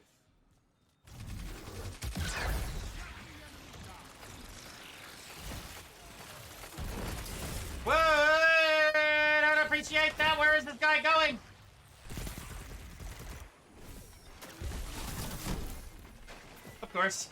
Whoa! I don't appreciate that. Where is this guy going? Of course.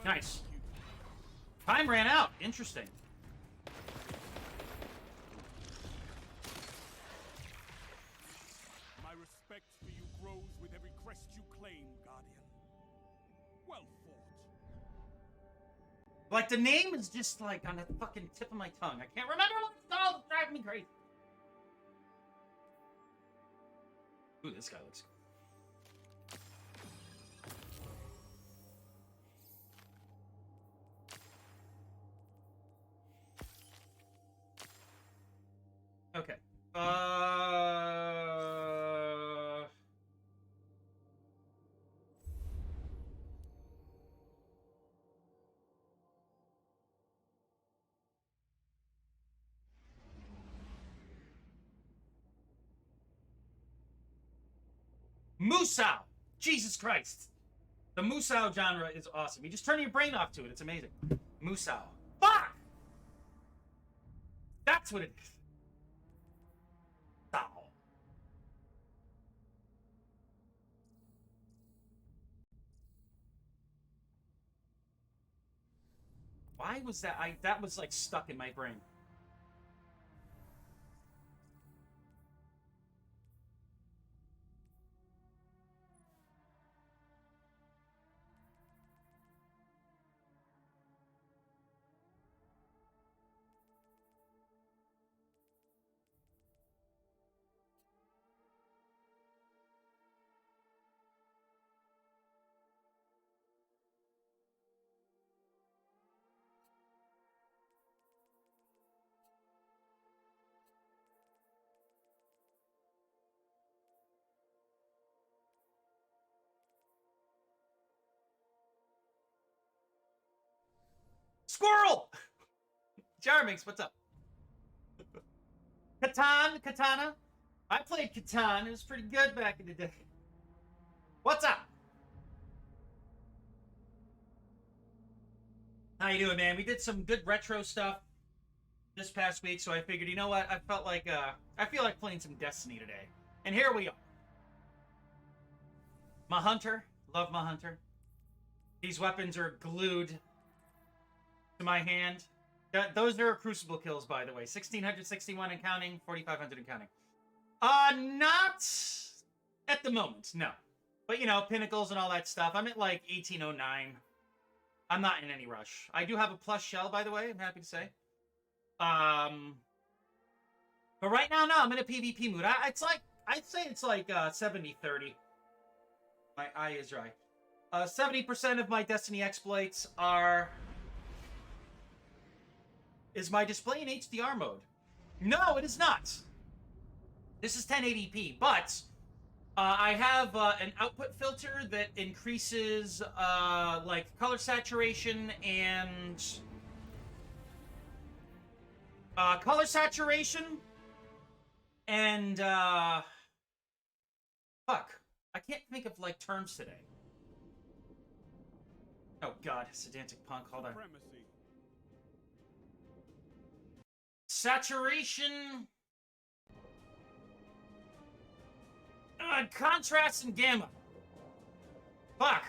Nice. Time ran out. Interesting. My respect for you grows with every crest you claim, Guardian. Well fought. Like, the name is just, like, on the fucking tip of my tongue. I can't remember what it's called. It's driving me crazy. Ooh, this guy looks cool. Okay. Musou! Jesus Christ! The Musou genre is awesome. You just turn your brain off to it. It's amazing. Musou. Fuck! That's what it is. Why was that? That was like stuck in my brain. Squirrel! Jarmix, what's up? Katana. I played Catan. It was pretty good back in the day. What's up? How you doing, man? We did some good retro stuff this past week, so I figured, you know what? I feel like playing some Destiny today. And here we are. My Hunter. Love my Hunter. These weapons are glued to my hand. Those are Crucible kills, by the way. 1,661 and counting, 4,500 and counting. Not at the moment, no. But, you know, pinnacles and all that stuff. I'm at, like, 1809. I'm not in any rush. I do have a plus shell, by the way, I'm happy to say. But right now, no, I'm in a PvP mood. I'd say it's like 70-30. My eye is dry. 70% of my Destiny exploits is my display in HDR mode. No, it is not. This is 1080p, but I have an output filter that increases like color saturation and And, fuck. I can't think of, like, terms today. Oh, God. Sedantic punk. Hold on. Supremacy. Saturation. Contrast and gamma. Fuck.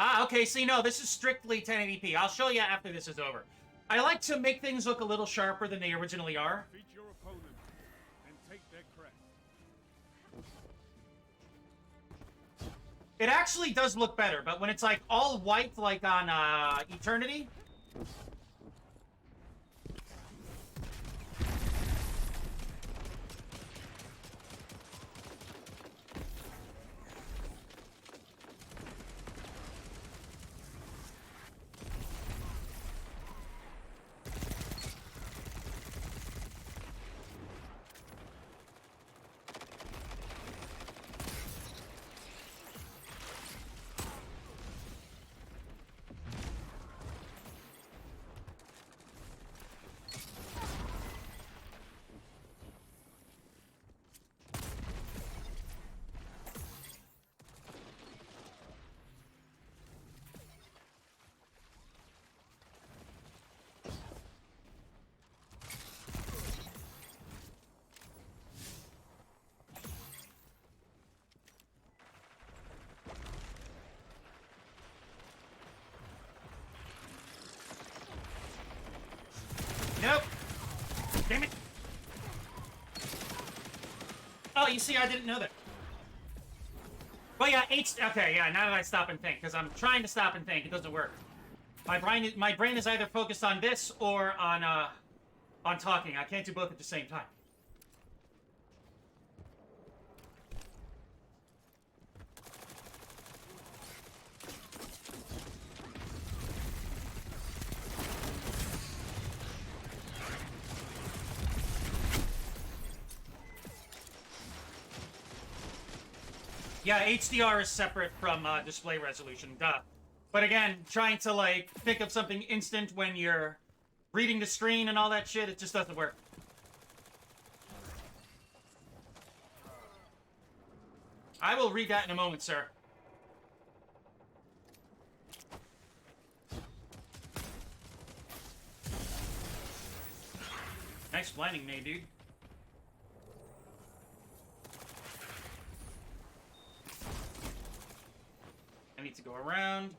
Ah, okay, see, no, this is strictly 1080p. I'll show you after this is over. I like to make things look a little sharper than they originally are. Defeat your opponent and take their crest. It actually does look better, but when it's, like, all white, like on, Eternity... Nope. Damn it. Oh, you see, I didn't know that. Well, yeah, okay, yeah, now that I stop and think, because I'm trying to stop and think, it doesn't work. My brain is either focused on this or on talking. I can't do both at the same time. Yeah, HDR is separate from display resolution, duh. But again, trying to, like, think of something instant when you're reading the screen and all that shit, it just doesn't work. I will read that in a moment, sir. Nice blinding me, dude. I need to go around.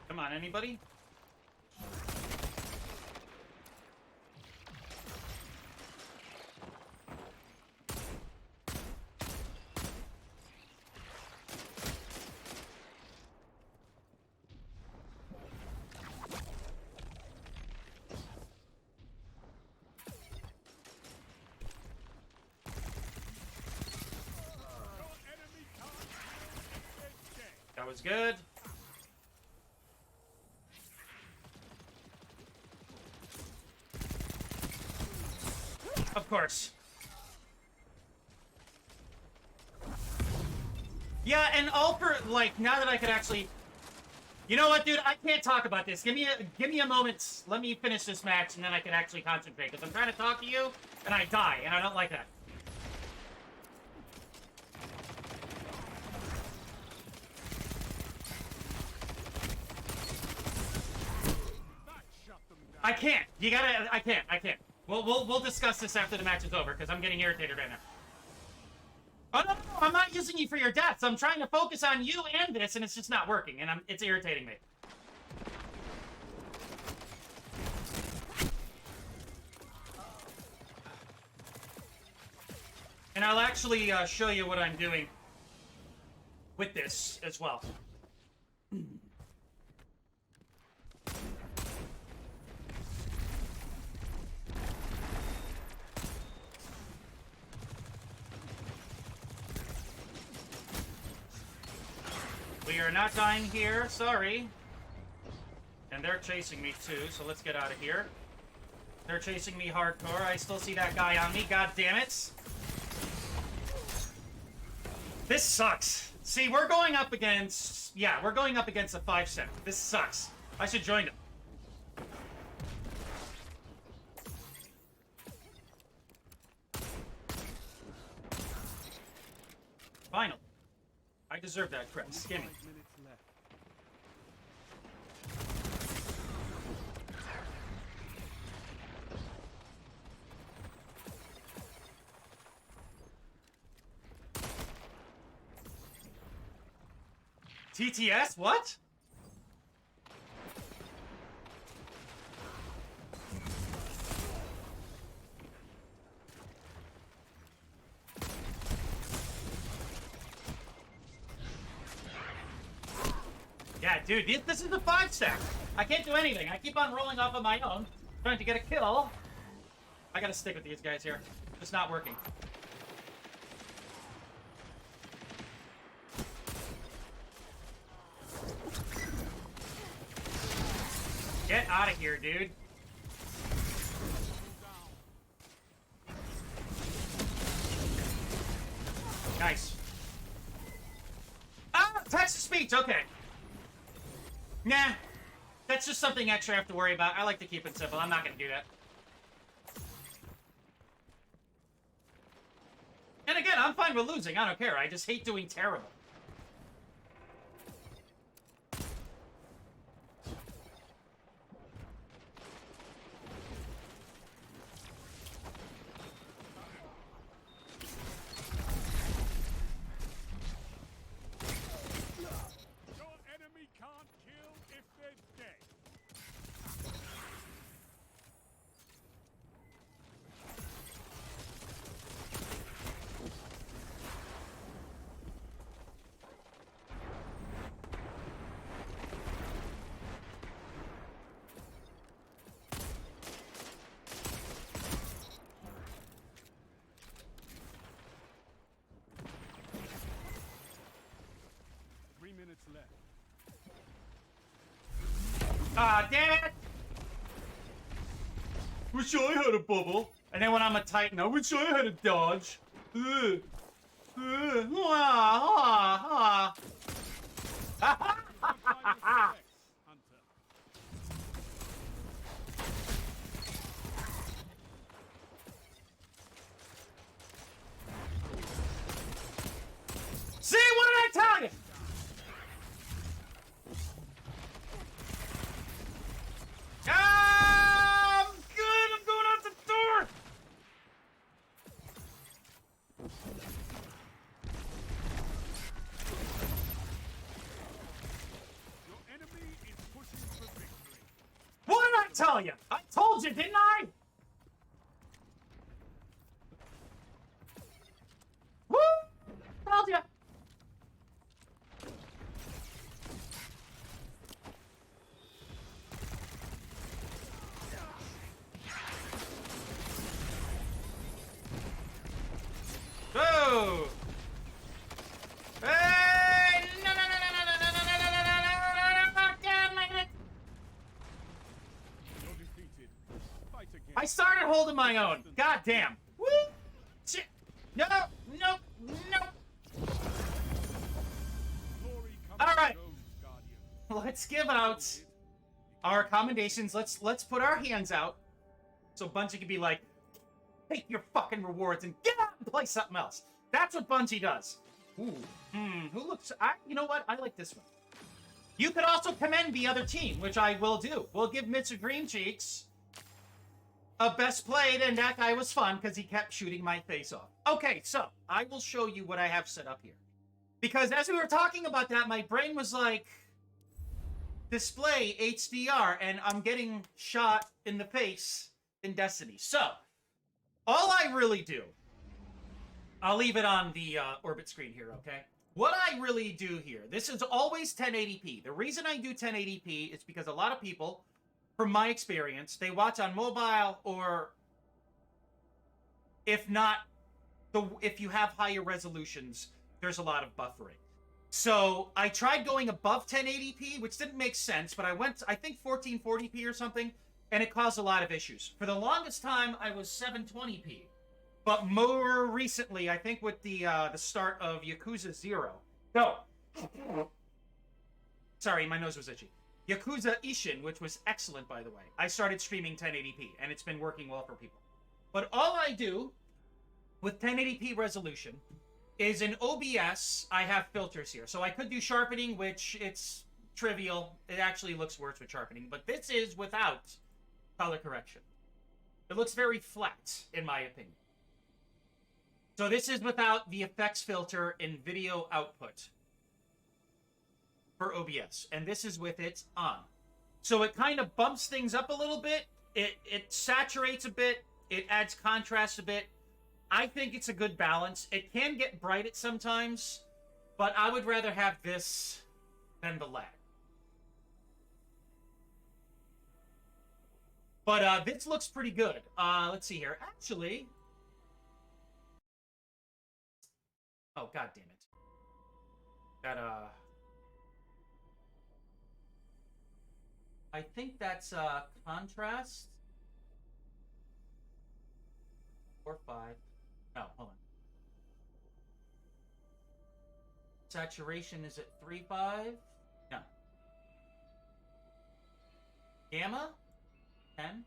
Come on, anybody? That was good. Of course. Yeah, and all for, like, now that I could actually... You know what, dude? I can't talk about this. Give me a moment. Let me finish this match, and then I can actually concentrate. Because I'm trying to talk to you, and I die, and I don't like that. I can't. You gotta... I can't. We'll discuss this after the match is over, because I'm getting irritated right now. Oh, no, I'm not using you for your deaths. I'm trying to focus on you and this, and it's just not working, and it's irritating me. And I'll actually show you what I'm doing with this as well. We are not dying here. Sorry. And they're chasing me too, so let's get out of here. They're chasing me hardcore. I still see that guy on me. God damn it. This sucks. See, we're going up against... Yeah, we're going up against a 5-sec. This sucks. I should join them. Finally. I deserve that crap. Gimme. 5 minutes left. TTS? What? Yeah, dude, this is a 5-stack. I can't do anything. I keep on rolling off on my own, trying to get a kill. I gotta stick with these guys here. It's not working. Get out of here, dude. Nice. Ah, text to speech, okay. Nah, that's just something extra I have to worry about. I like to keep it simple. I'm not gonna do that. And again, I'm fine with losing. I don't care. I just hate doing terrible. Your enemy can't kill if they're dead. Minutes left. Ah, damn it! Wish I had a bubble. And then when I'm a Titan, I wish I had a dodge. Ah, ah, ah. See, what did I tell you? I'm good. I'm going out the door. Your enemy is pushing for victory. What did I tell you? I told you, didn't I? Woo! Told you. Go! Hey! No, no, no, no, no, no, no, no, no, no, no, no, God, my head. You're defeated. Fight again. I started holding my own. God damn. Woo! Shit. No, no, no. Glory comes All right. and goes, Guardian. Let's give out our commendations. Let's put our hands out so Bungie can be like, take your fucking rewards and get out and play something else. That's what Bungie does. Ooh. Who looks... you know what? I like this one. You could also commend the other team, which I will do. We'll give Mr. Green Cheeks a best played, and that guy was fun because he kept shooting my face off. Okay, so I will show you what I have set up here. Because as we were talking about that, my brain was like, display HDR, and I'm getting shot in the face in Destiny. So, all I really do, I'll leave it on the orbit screen here, okay? What I really do here, this is always 1080p. The reason I do 1080p is because a lot of people, from my experience, they watch on mobile, or if not, if you have higher resolutions, there's a lot of buffering. So I tried going above 1080p, which didn't make sense, but I went, I think 1440p or something, and it caused a lot of issues. For the longest time, I was 720p. But more recently, I think with the start of Yakuza 0. No. Sorry, my nose was itchy. Yakuza Ishin, which was excellent, by the way. I started streaming 1080p, and it's been working well for people. But all I do with 1080p resolution is in OBS, I have filters here. So I could do sharpening, which it's trivial. It actually looks worse with sharpening. But this is without color correction. It looks very flat, in my opinion. So this is without the effects filter in video output for OBS. And this is with it on. So it kind of bumps things up a little bit. It saturates a bit. It adds contrast a bit. I think it's a good balance. It can get bright at sometimes, but I would rather have this than the lag. But this looks pretty good. Let's see here. Actually... Oh, god damn it. That, I think that's, contrast. 4, 5. No, hold on. Saturation is at 3.5? No. Gamma? 10.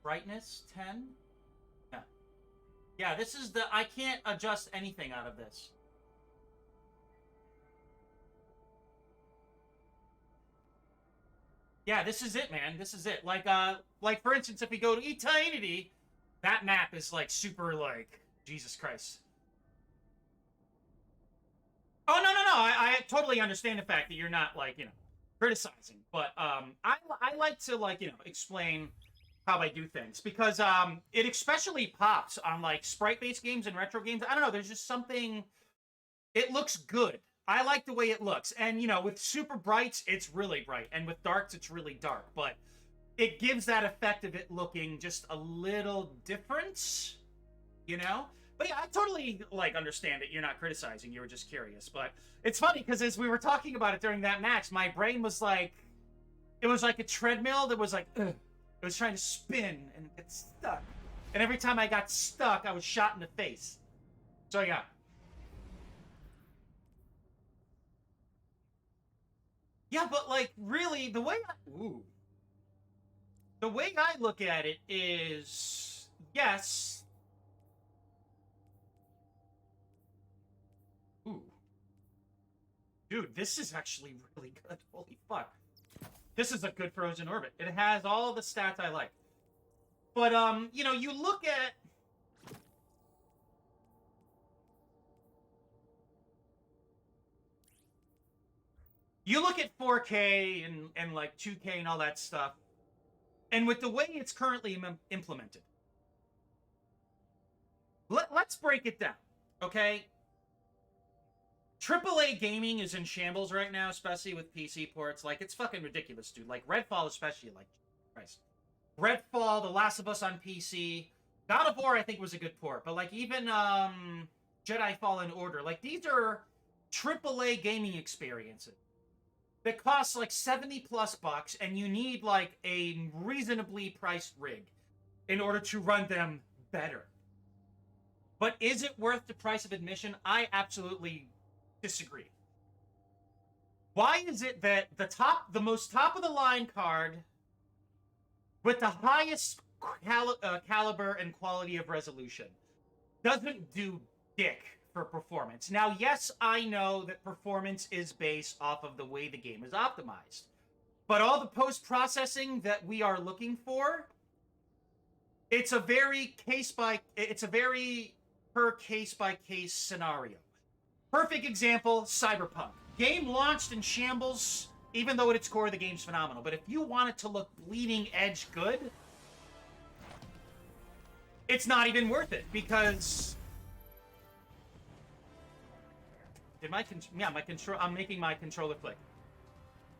Brightness? 10. Yeah. Yeah, this is the... I can't adjust anything out of this. Yeah, this is it, man. This is it. Like for instance, if we go to Eternity, that map is, like, super, like, Jesus Christ. Oh, no. I totally understand the fact that you're not, like, you know, criticizing. But, I like to, like, you know, explain how I do things. Because, it especially pops on, like, sprite-based games and retro games. I don't know, there's just something... It looks good. I like the way it looks. And, you know, with super brights, it's really bright. And with darks, it's really dark. But it gives that effect of it looking just a little different, you know? But yeah, I totally, like, understand it. You're not criticizing. You were just curious. But it's funny, because as we were talking about it during that match, my brain was like... It was like a treadmill that was like, ugh. It was trying to spin and get stuck. And every time I got stuck, I was shot in the face. So, yeah. Yeah, but, like, really, the way I look at it is, yes. Ooh. Dude, this is actually really good. Holy fuck. This is a good frozen orbit. It has all the stats I like. But, you know, you look at... You look at 4K and like 2K and all that stuff, and with the way it's currently implemented, let's break it down, okay? AAA gaming is in shambles right now, especially with PC ports. Like, it's fucking ridiculous, dude. Like, Redfall especially, like, Christ. Redfall, The Last of Us on PC, God of War I think was a good port, but like even Jedi Fallen Order, like these are AAA gaming experiences that costs like $70+ and you need like a reasonably priced rig in order to run them better. But is it worth the price of admission? I absolutely disagree. Why is it that the most top of the line card with the highest caliber and quality of resolution doesn't do dick for performance? Now, yes, I know that performance is based off of the way the game is optimized. But all the post-processing that we are looking for, it's a very per case-by-case scenario. Perfect example, Cyberpunk. Game launched in shambles, even though at its core the game's phenomenal. But if you want it to look bleeding edge good, it's not even worth it, because... my control. I'm making my controller click.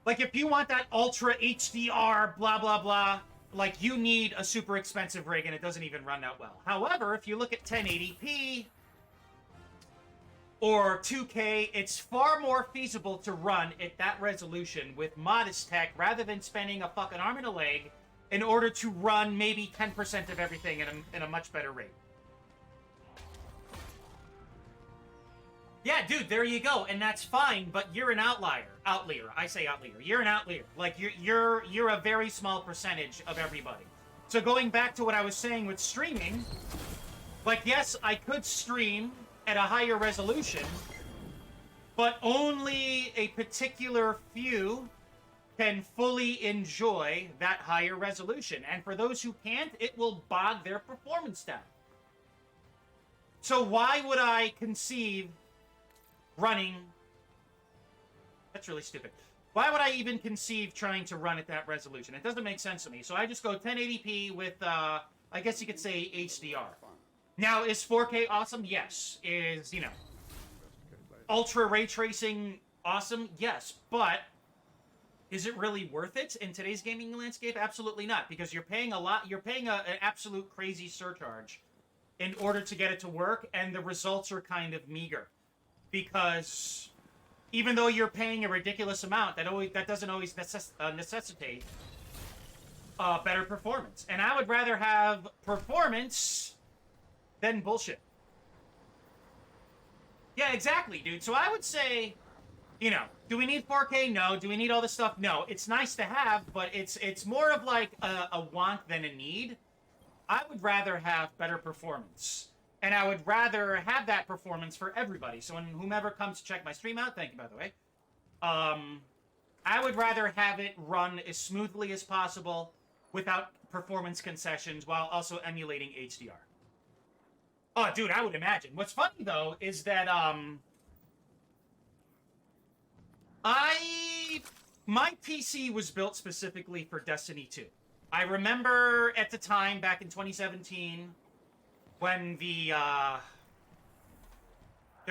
Like, if you want that ultra HDR, blah, blah, blah, like, you need a super expensive rig, and it doesn't even run that well. However, if you look at 1080p, or 2K, it's far more feasible to run at that resolution with modest tech rather than spending a fucking arm and a leg in order to run maybe 10% of everything in a much better rate. Yeah, dude, there you go, and that's fine, but you're an outlier. I say outlier. You're an outlier. Like, you're a very small percentage of everybody. So going back to what I was saying with streaming, like, yes, I could stream at a higher resolution, but only a particular few can fully enjoy that higher resolution. And for those who can't, it will bog their performance down. So why would I conceive running... That's really stupid. Why would I even conceive trying to run at that resolution? It doesn't make sense to me. So I just go 1080p with, I guess you could say HDR. Now, is 4K awesome? Yes. Is, you know, ultra ray tracing awesome? Yes. But is it really worth it in today's gaming landscape? Absolutely not, because you're paying a lot. You're paying an absolute crazy surcharge in order to get it to work, and the results are kind of meager. Because even though you're paying a ridiculous amount, that doesn't always necessitate better performance. And I would rather have performance than bullshit. Yeah, exactly, dude. So I would say, you know, do we need 4K? No. Do we need all this stuff? No. It's nice to have, but it's more of like a want than a need. I would rather have better performance. And I would rather have that performance for everybody. So when whomever comes to check my stream out, thank you, by the way. I would rather have it run as smoothly as possible without performance concessions while also emulating HDR. Oh, dude, I would imagine. What's funny, though, is that, my PC was built specifically for Destiny 2. I remember at the time, back in 2017, when there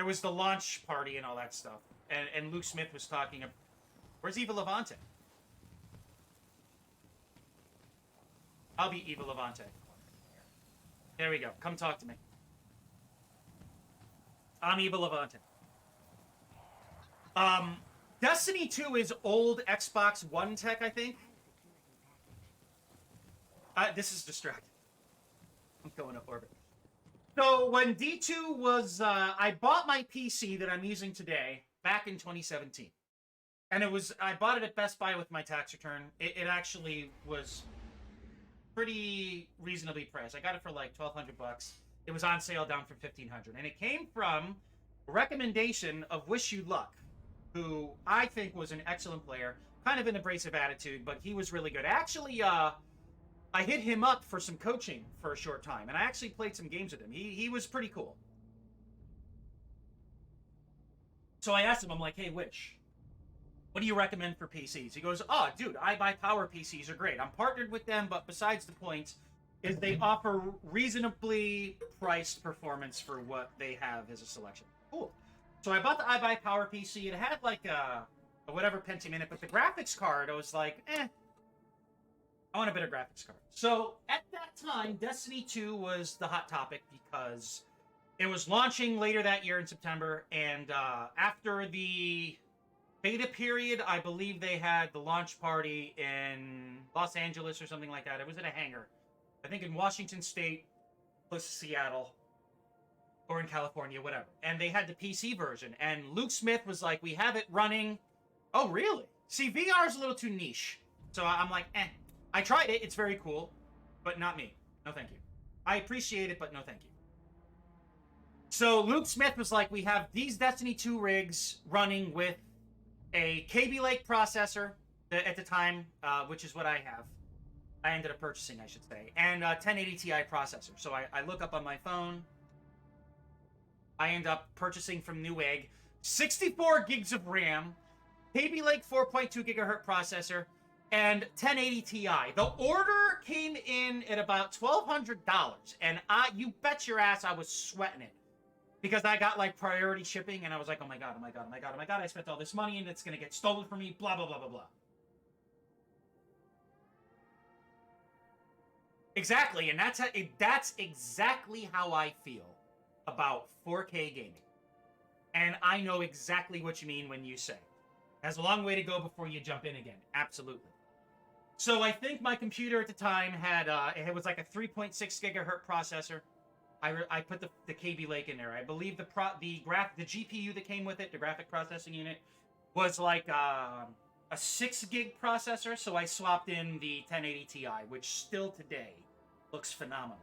was the launch party and all that stuff, and Luke Smith was talking about... Where's Eva Levante? I'll be Eva Levante. There we go. Come talk to me. I'm Eva Levante. Destiny 2 is old Xbox One tech, I think. This is distracting. I'm going up orbit. So when D2 was, I bought my PC that I'm using today back in 2017. And I bought it at Best Buy with my tax return. It actually was pretty reasonably priced. I got it for like $1,200. It was on sale down from $1,500. And it came from a recommendation of Wish You Luck, who I think was an excellent player. Kind of an abrasive attitude, but he was really good. Actually, I hit him up for some coaching for a short time, and I actually played some games with him. He was pretty cool. So I asked him, I'm like, hey, Wish, what do you recommend for PCs? He goes, oh, dude, iBuyPower PCs are great. I'm partnered with them, but besides the point is they offer reasonably priced performance for what they have as a selection. Cool. So I bought the iBuyPower PC. It had like a whatever Pentium in it, but the graphics card, I was like, I want a better graphics card. So at that time, Destiny 2 was the hot topic because it was launching later that year in September, and after the beta period, I believe they had the launch party in Los Angeles or something like that. It was in a hangar. I think in Washington State, close to Seattle, or in California, whatever. And they had the PC version, and Luke Smith was like, we have it running. Oh, really? See, VR is a little too niche. So I'm like, I tried it. It's very cool, but not me. No, thank you. I appreciate it, but no, thank you. So Luke Smith was like, we have these Destiny 2 rigs running with a KB Lake processor at the time, which is what I have. I ended up purchasing, I should say, and a 1080 Ti processor. So I look up on my phone. I end up purchasing from Newegg 64 gigs of RAM, KB Lake 4.2 gigahertz processor, and 1080 Ti. The order came in at about $1,200, and you bet your ass I was sweating it. Because I got, like, priority shipping, and I was like, oh my god, oh my god, oh my god, oh my god, I spent all this money, and it's gonna get stolen from me, blah, blah, blah, blah, blah. Exactly, and that's exactly how I feel about 4K gaming. And I know exactly what you mean when you say. Has a long way to go before you jump in again. Absolutely. So I think my computer at the time had, it was like a 3.6 gigahertz processor. I put the KB Lake in there. I believe the GPU that came with it, the graphic processing unit, was like a 6 gig processor. So I swapped in the 1080 Ti, which still today looks phenomenal.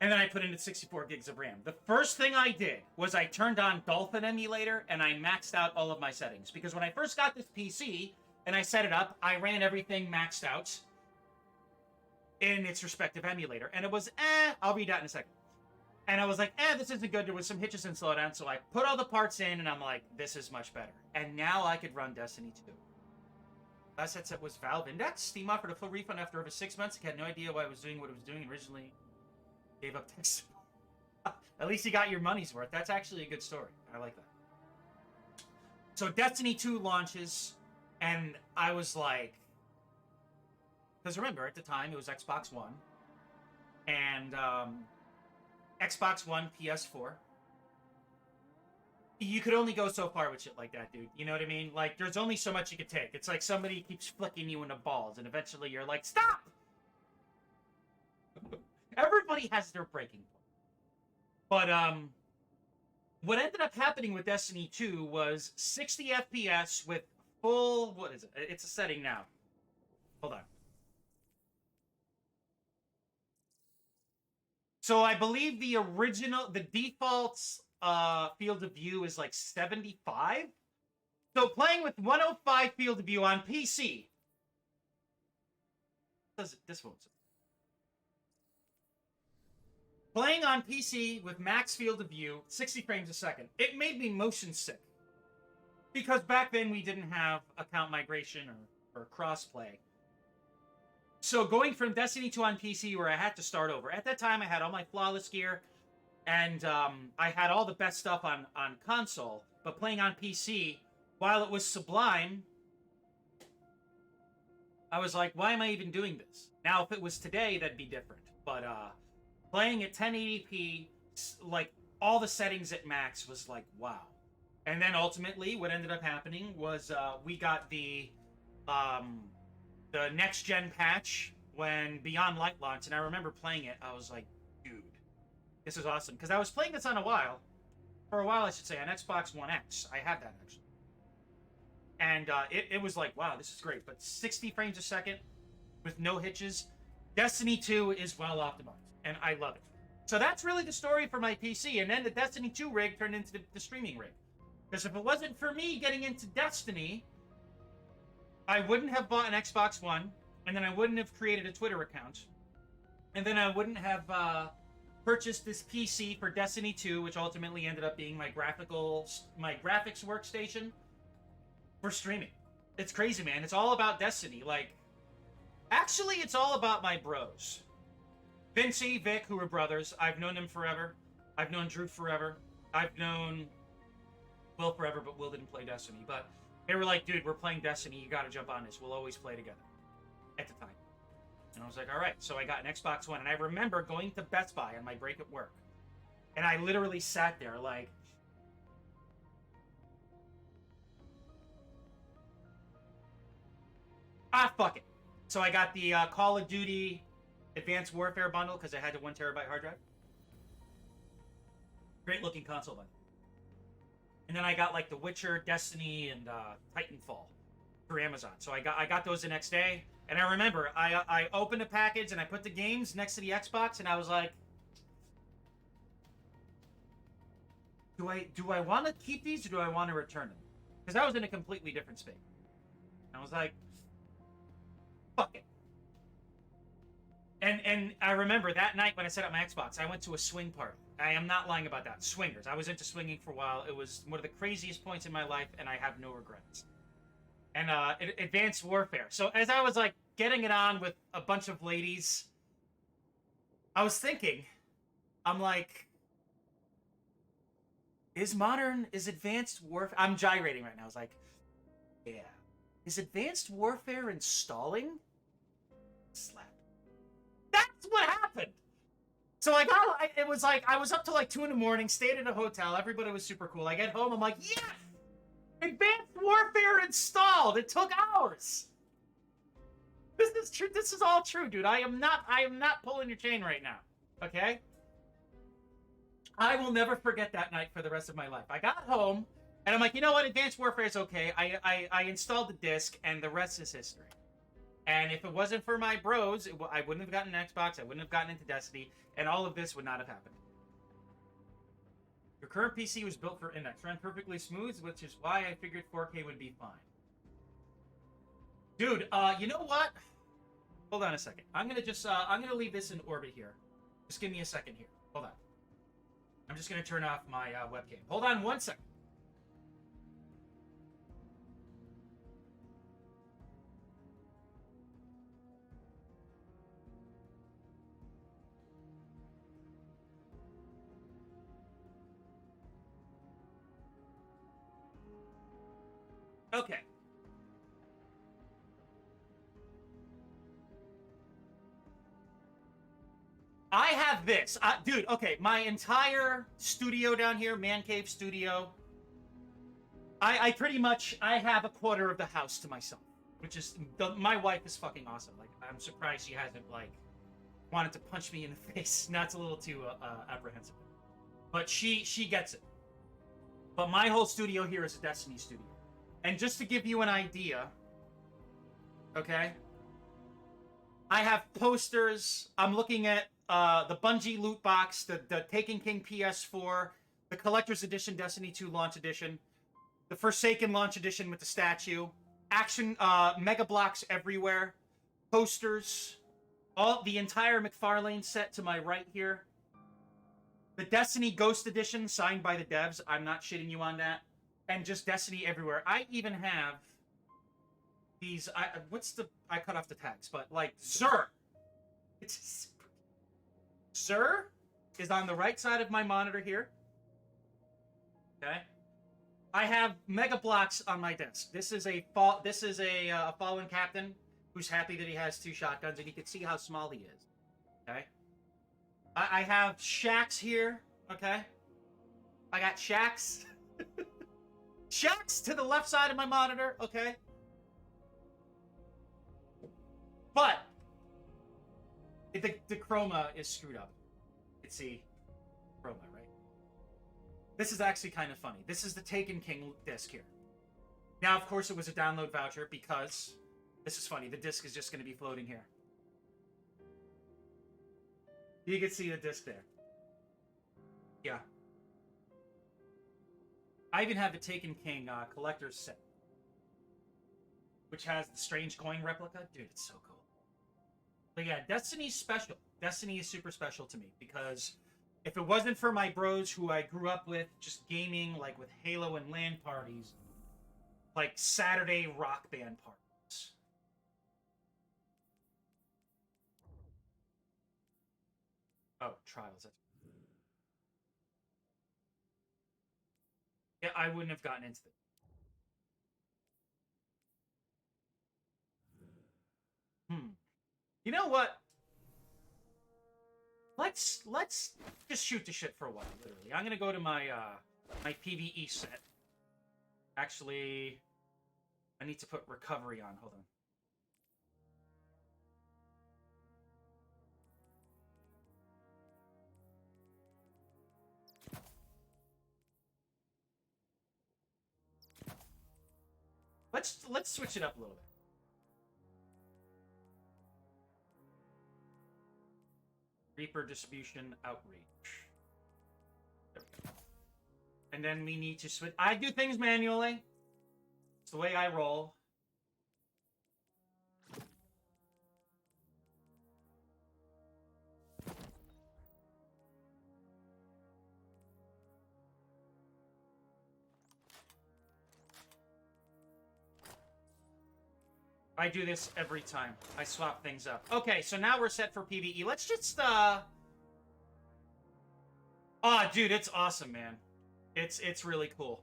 And then I put in the 64 gigs of RAM. The first thing I did was I turned on Dolphin Emulator and I maxed out all of my settings. Because when I first got this PC and I set it up, I ran everything maxed out in its respective emulator. And it was, I'll read that in a second. And I was like, this isn't good. There was some hitches and slowdown. So I put all the parts in and I'm like, this is much better. And now I could run Destiny 2. Last headset was Valve Index. Steam offered a full refund after over 6 months. I had no idea why it was doing what it was doing originally. Gave up text. At least you got your money's worth. That's actually a good story. I like that. So Destiny 2 launches, and I was like, because remember, at the time, it was Xbox One, and Xbox One, PS4. You could only go so far with shit like that, dude. You know what I mean? Like, there's only so much you could take. It's like somebody keeps flicking you in the balls, and eventually you're like, stop! Everybody has their breaking point. But, what ended up happening with Destiny 2 was 60 FPS with full... What is it? It's a setting now. Hold on. So I believe the default field of view is like 75. So playing with 105 field of view on PC... This won't... Playing on PC with max field of view, 60 frames a second, it made me motion sick. Because back then we didn't have account migration or crossplay. So going from Destiny 2 on PC where I had to start over. At that time I had all my flawless gear and I had all the best stuff on console. But playing on PC, while it was sublime, I was like, why am I even doing this? Now if it was today, that'd be different. But playing at 1080p, like, all the settings at max was like, wow. And then ultimately, what ended up happening was we got the next-gen patch when Beyond Light launched, and I remember playing it, I was like, dude, this is awesome. Because I was playing this for a while, I should say, on Xbox One X. I had that, actually. And it was like, wow, this is great. But 60 frames a second with no hitches, Destiny 2 is well optimized. And I love it. So that's really the story for my PC. And then the Destiny 2 rig turned into the streaming rig. Because if it wasn't for me getting into Destiny, I wouldn't have bought an Xbox One. And then I wouldn't have created a Twitter account. And then I wouldn't have purchased this PC for Destiny 2, which ultimately ended up being my graphics workstation for streaming. It's crazy, man. It's all about Destiny. Like, actually, it's all about my bros. Vincey, Vic, who are brothers. I've known them forever. I've known Drew forever. I've known Will forever, but Will didn't play Destiny. But they were like, dude, we're playing Destiny. You gotta jump on this. We'll always play together. At the time. And I was like, all right. So I got an Xbox One. And I remember going to Best Buy on my break at work. And I literally sat there like... fuck it. So I got the Call of Duty... Advanced Warfare bundle because I had a 1 terabyte hard drive. Great looking console bundle. And then I got like The Witcher, Destiny, and Titanfall through Amazon. So I got those the next day. And I remember I opened a package and I put the games next to the Xbox and I was like, do I want to keep these or do I want to return them? Because I was in a completely different space. And I was like, fuck it. And I remember that night when I set up my Xbox, I went to a swing party. I am not lying about that. Swingers. I was into swinging for a while. It was one of the craziest points in my life, and I have no regrets. And Advanced Warfare. So as I was, like, getting it on with a bunch of ladies, I was thinking, I'm like, is Advanced Warfare... I'm gyrating right now. I was like, yeah. Is Advanced Warfare installing? Slap. That's what happened. So it was like I was up till like 2 in the morning, stayed at a hotel. Everybody was super cool. I get home, I'm like, yes, Advanced Warfare installed. It took hours. This is true. This is all true, dude. I am not pulling your chain right now. Okay. I will never forget that night for the rest of my life. I got home, and I'm like, you know what? Advanced Warfare is okay. I installed the disc, and the rest is history. And if it wasn't for my bros, I wouldn't have gotten an Xbox. I wouldn't have gotten into Destiny, and all of this would not have happened. Your current PC was built for Index. Ran perfectly smooth, which is why I figured 4K would be fine. Dude, you know what? Hold on a second. I'm gonna leave this in orbit here. Just give me a second here. Hold on. I'm just gonna turn off my webcam. Hold on 1 second. Okay. I have this. Dude, okay, my entire studio down here, man cave studio, I pretty much, I have a quarter of the house to myself, which is, my wife is fucking awesome. Like, I'm surprised she hasn't, like, wanted to punch me in the face. That's a little too apprehensive. But she gets it. But my whole studio here is a Destiny studio. And just to give you an idea, okay, I have posters. I'm looking at the Bungie loot box, the Taken King PS4, the Collector's Edition Destiny 2 Launch Edition, the Forsaken Launch Edition with the statue, action mega blocks everywhere, posters, the entire McFarlane set to my right here, the Destiny Ghost Edition signed by the devs. I'm not shitting you on that. And just Destiny everywhere. I even have these. I cut off the tags, but like Xur. Xur is on the right side of my monitor here. Okay. I have mega blocks on my desk. This is a fallen captain who's happy that he has 2 shotguns, and you can see how small he is. Okay. I have shacks here. Okay. I got shacks. Shacks to the left side of my monitor, okay? But the chroma is screwed up. You can see chroma, right? This is actually kind of funny. This is the Taken King disc here. Now, of course, it was a download voucher because this is funny. The disc is just going to be floating here. You can see the disc there. Yeah. I even have the Taken King collector's set, which has the strange coin replica. Dude, it's so cool. But yeah, Destiny's special. Destiny is super special to me because if it wasn't for my bros who I grew up with, just gaming, like with Halo and LAN parties, like Saturday rock band parties. Oh, Trials. Yeah, I wouldn't have gotten into it. You know what? Let's just shoot the shit for a while, literally. I'm gonna go to my my PvE set. Actually, I need to put recovery on. Hold on. Let's switch it up a little bit. Reaper Distribution Outreach. There we go. And then we need to switch. I do things manually. It's the way I roll. I do this every time. I swap things up. Okay, so now we're set for PvE. Let's just, Oh, dude, it's awesome, man. It's really cool.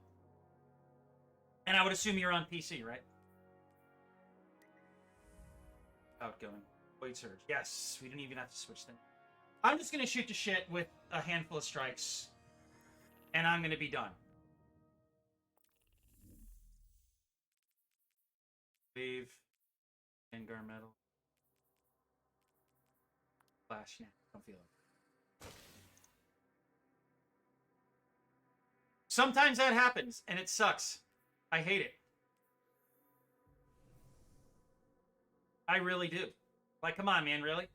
And I would assume you're on PC, right? Outgoing. Void Surge. Yes, we didn't even have to switch things. I'm just gonna shoot the shit with a handful of strikes, and I'm gonna be done. Wave, Vanguard Metal, Flash. Nah, don't feel it. Sometimes that happens, and it sucks. I hate it. I really do. Like, come on, man, really?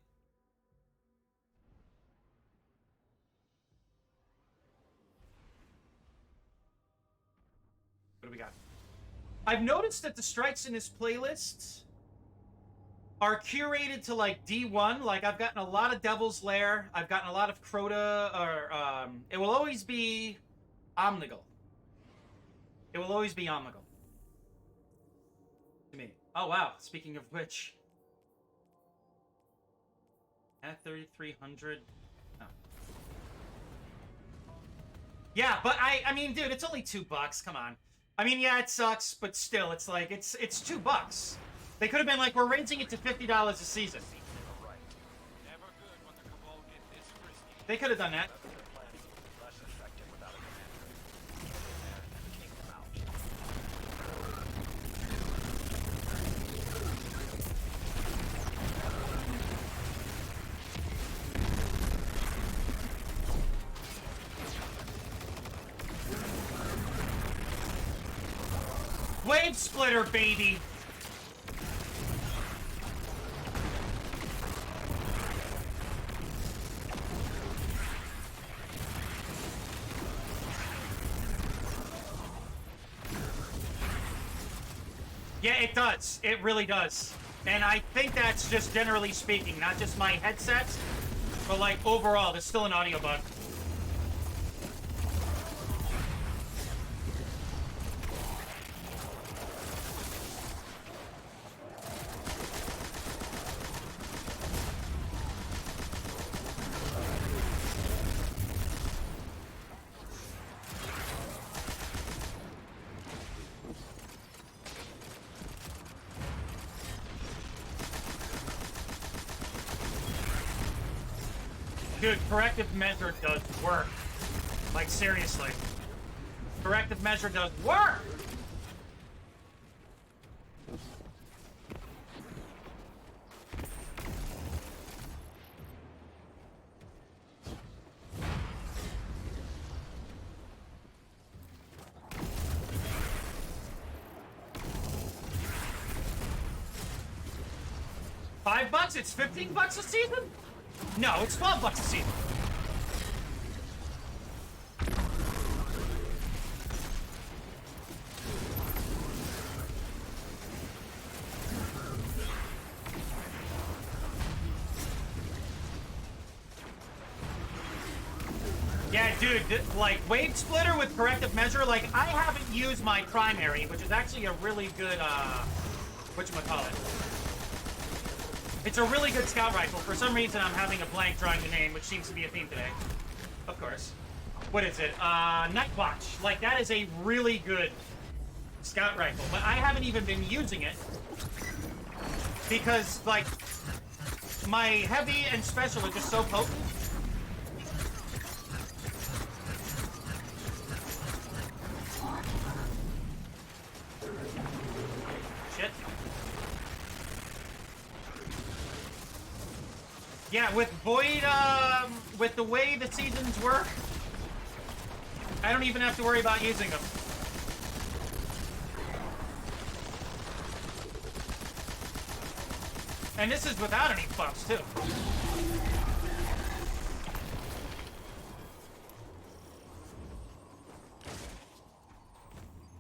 What do we got? I've noticed that the strikes in this playlist are curated to, like, D1. Like, I've gotten a lot of Devil's Lair. I've gotten a lot of Crota, or, it will always be Omnigul. It will always be Omnigul. To me. Oh, wow. Speaking of which... At 3,300... Oh. Yeah, but I mean, dude, it's only $2. Come on. I mean, yeah, it sucks, but still, it's like, it's $2. They could have been like, we're raising it to $50 a season. They could have done that. Wave splitter, baby! Yeah, it does. It really does. And I think that's just generally speaking, not just my headsets, but like overall, there's still an audio bug. Dude, corrective measure does work. Like, seriously. Corrective measure does work! $5? It's $15 a season? No, it's $12 a season. Yeah, dude, like, Wave Splitter with corrective measure, like, I haven't used my primary, which is actually a really good, whatchamacallit. It's a really good scout rifle. For some reason, I'm having a blank drawing the name, which seems to be a theme today. Of course. What is it? Nightwatch. Like, that is a really good scout rifle. But I haven't even been using it. Because, like, my heavy and special are just so potent. Yeah, with Void, with the way the seasons work, I don't even have to worry about using them. And this is without any buffs, too.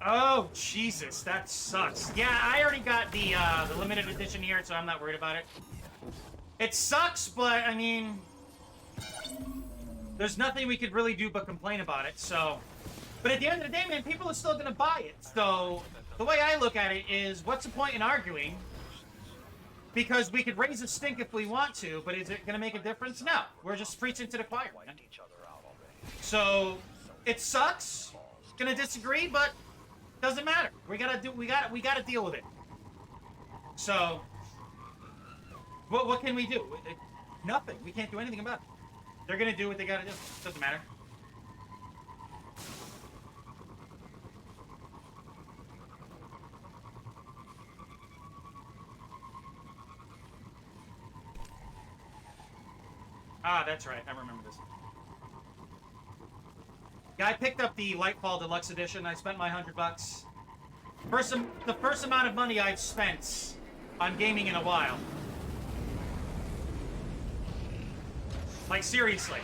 Oh, Jesus, that sucks. Yeah, I already got the limited edition here, so I'm not worried about it. It sucks, but, I mean, there's nothing we could really do but complain about it, so. But at the end of the day, man, people are still going to buy it. So, the way I look at it is, what's the point in arguing? Because we could raise a stink if we want to, but is it going to make a difference? No. We're just preaching to the choir, man. So, it sucks. Gonna disagree, but doesn't matter. We gotta deal with it. So... What can we do? Nothing. We can't do anything about it. They're gonna do what they gotta do. Doesn't matter. Ah, that's right. I remember this. Yeah, I picked up the Lightfall Deluxe Edition. I spent my $100. The first amount of money I've spent on gaming in a while. Like, seriously.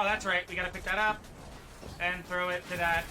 Oh, that's right. We gotta pick that up and throw it to that.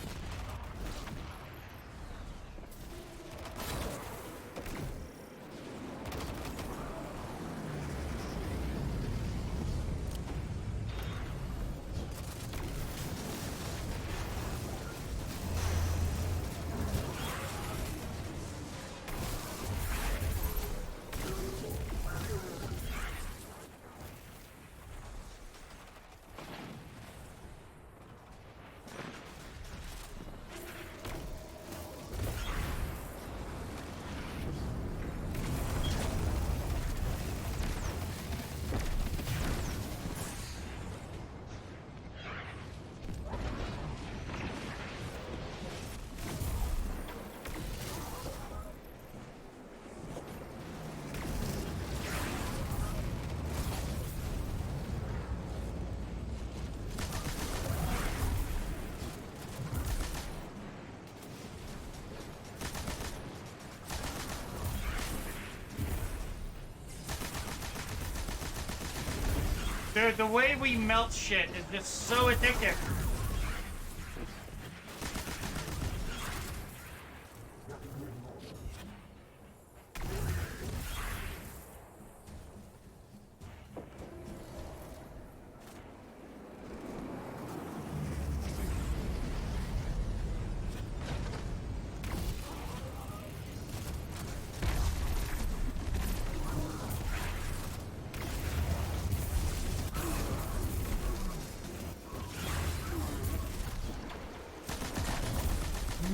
Dude, the way we melt shit is just so addictive.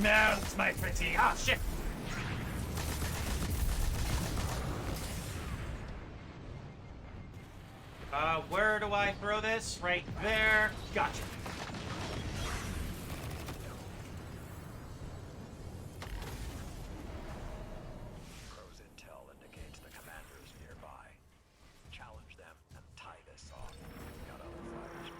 Melts my fatigue. Oh, shit. Where do I throw this? Right there. Gotcha. Crow's intel indicates the commander is nearby. Challenge them and tie this off. Got other fighters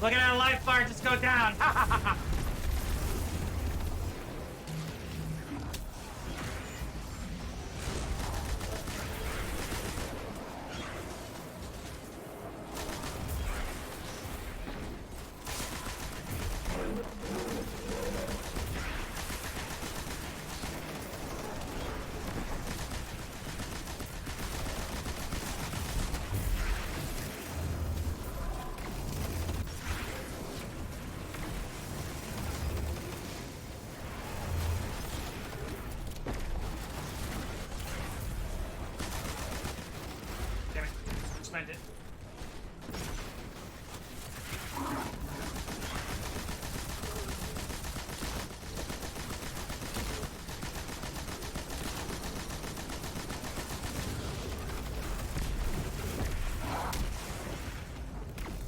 Look at that life bar just go down. Ha ha ha ha. Damn it. Spent it.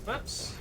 Whoops.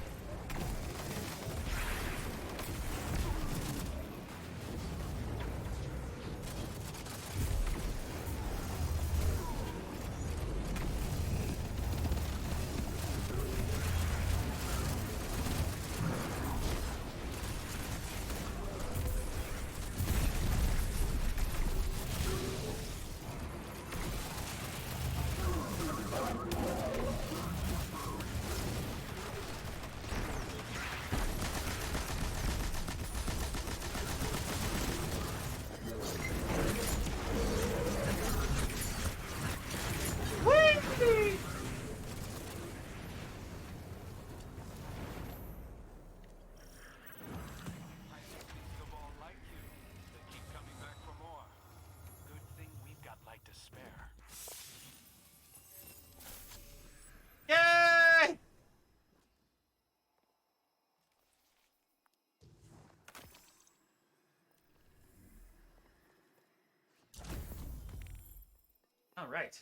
right.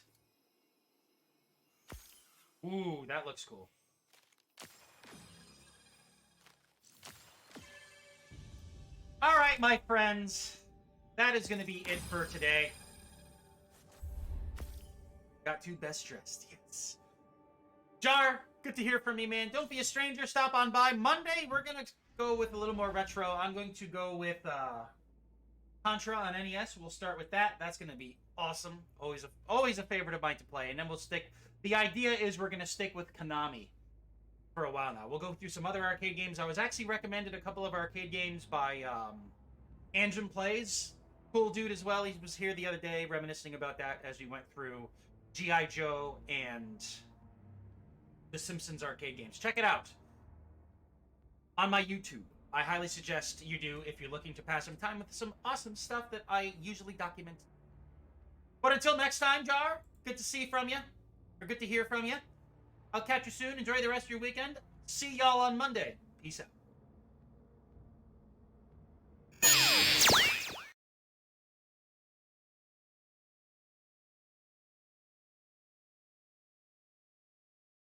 Ooh, that looks cool. All right, my friends. That is going to be it for today. Got two best dressed, yes. Jar, good to hear from you, man. Don't be a stranger. Stop on by. Monday, we're going to go with a little more retro. I'm going to go with Contra on NES. We'll start with that. That's going to be awesome. Always a favorite of mine to play. And then we'll stick... The idea is we're going to stick with Konami for a while now. We'll go through some other arcade games. I was actually recommended a couple of arcade games by Anjum Plays. Cool dude as well. He was here the other day reminiscing about that as we went through G.I. Joe and The Simpsons arcade games. Check it out on my YouTube. I highly suggest you do if you're looking to pass some time with some awesome stuff that I usually document. But until next time, Jar, good to see from you. Or good to hear from you. I'll catch you soon. Enjoy the rest of your weekend. See y'all on Monday. Peace out.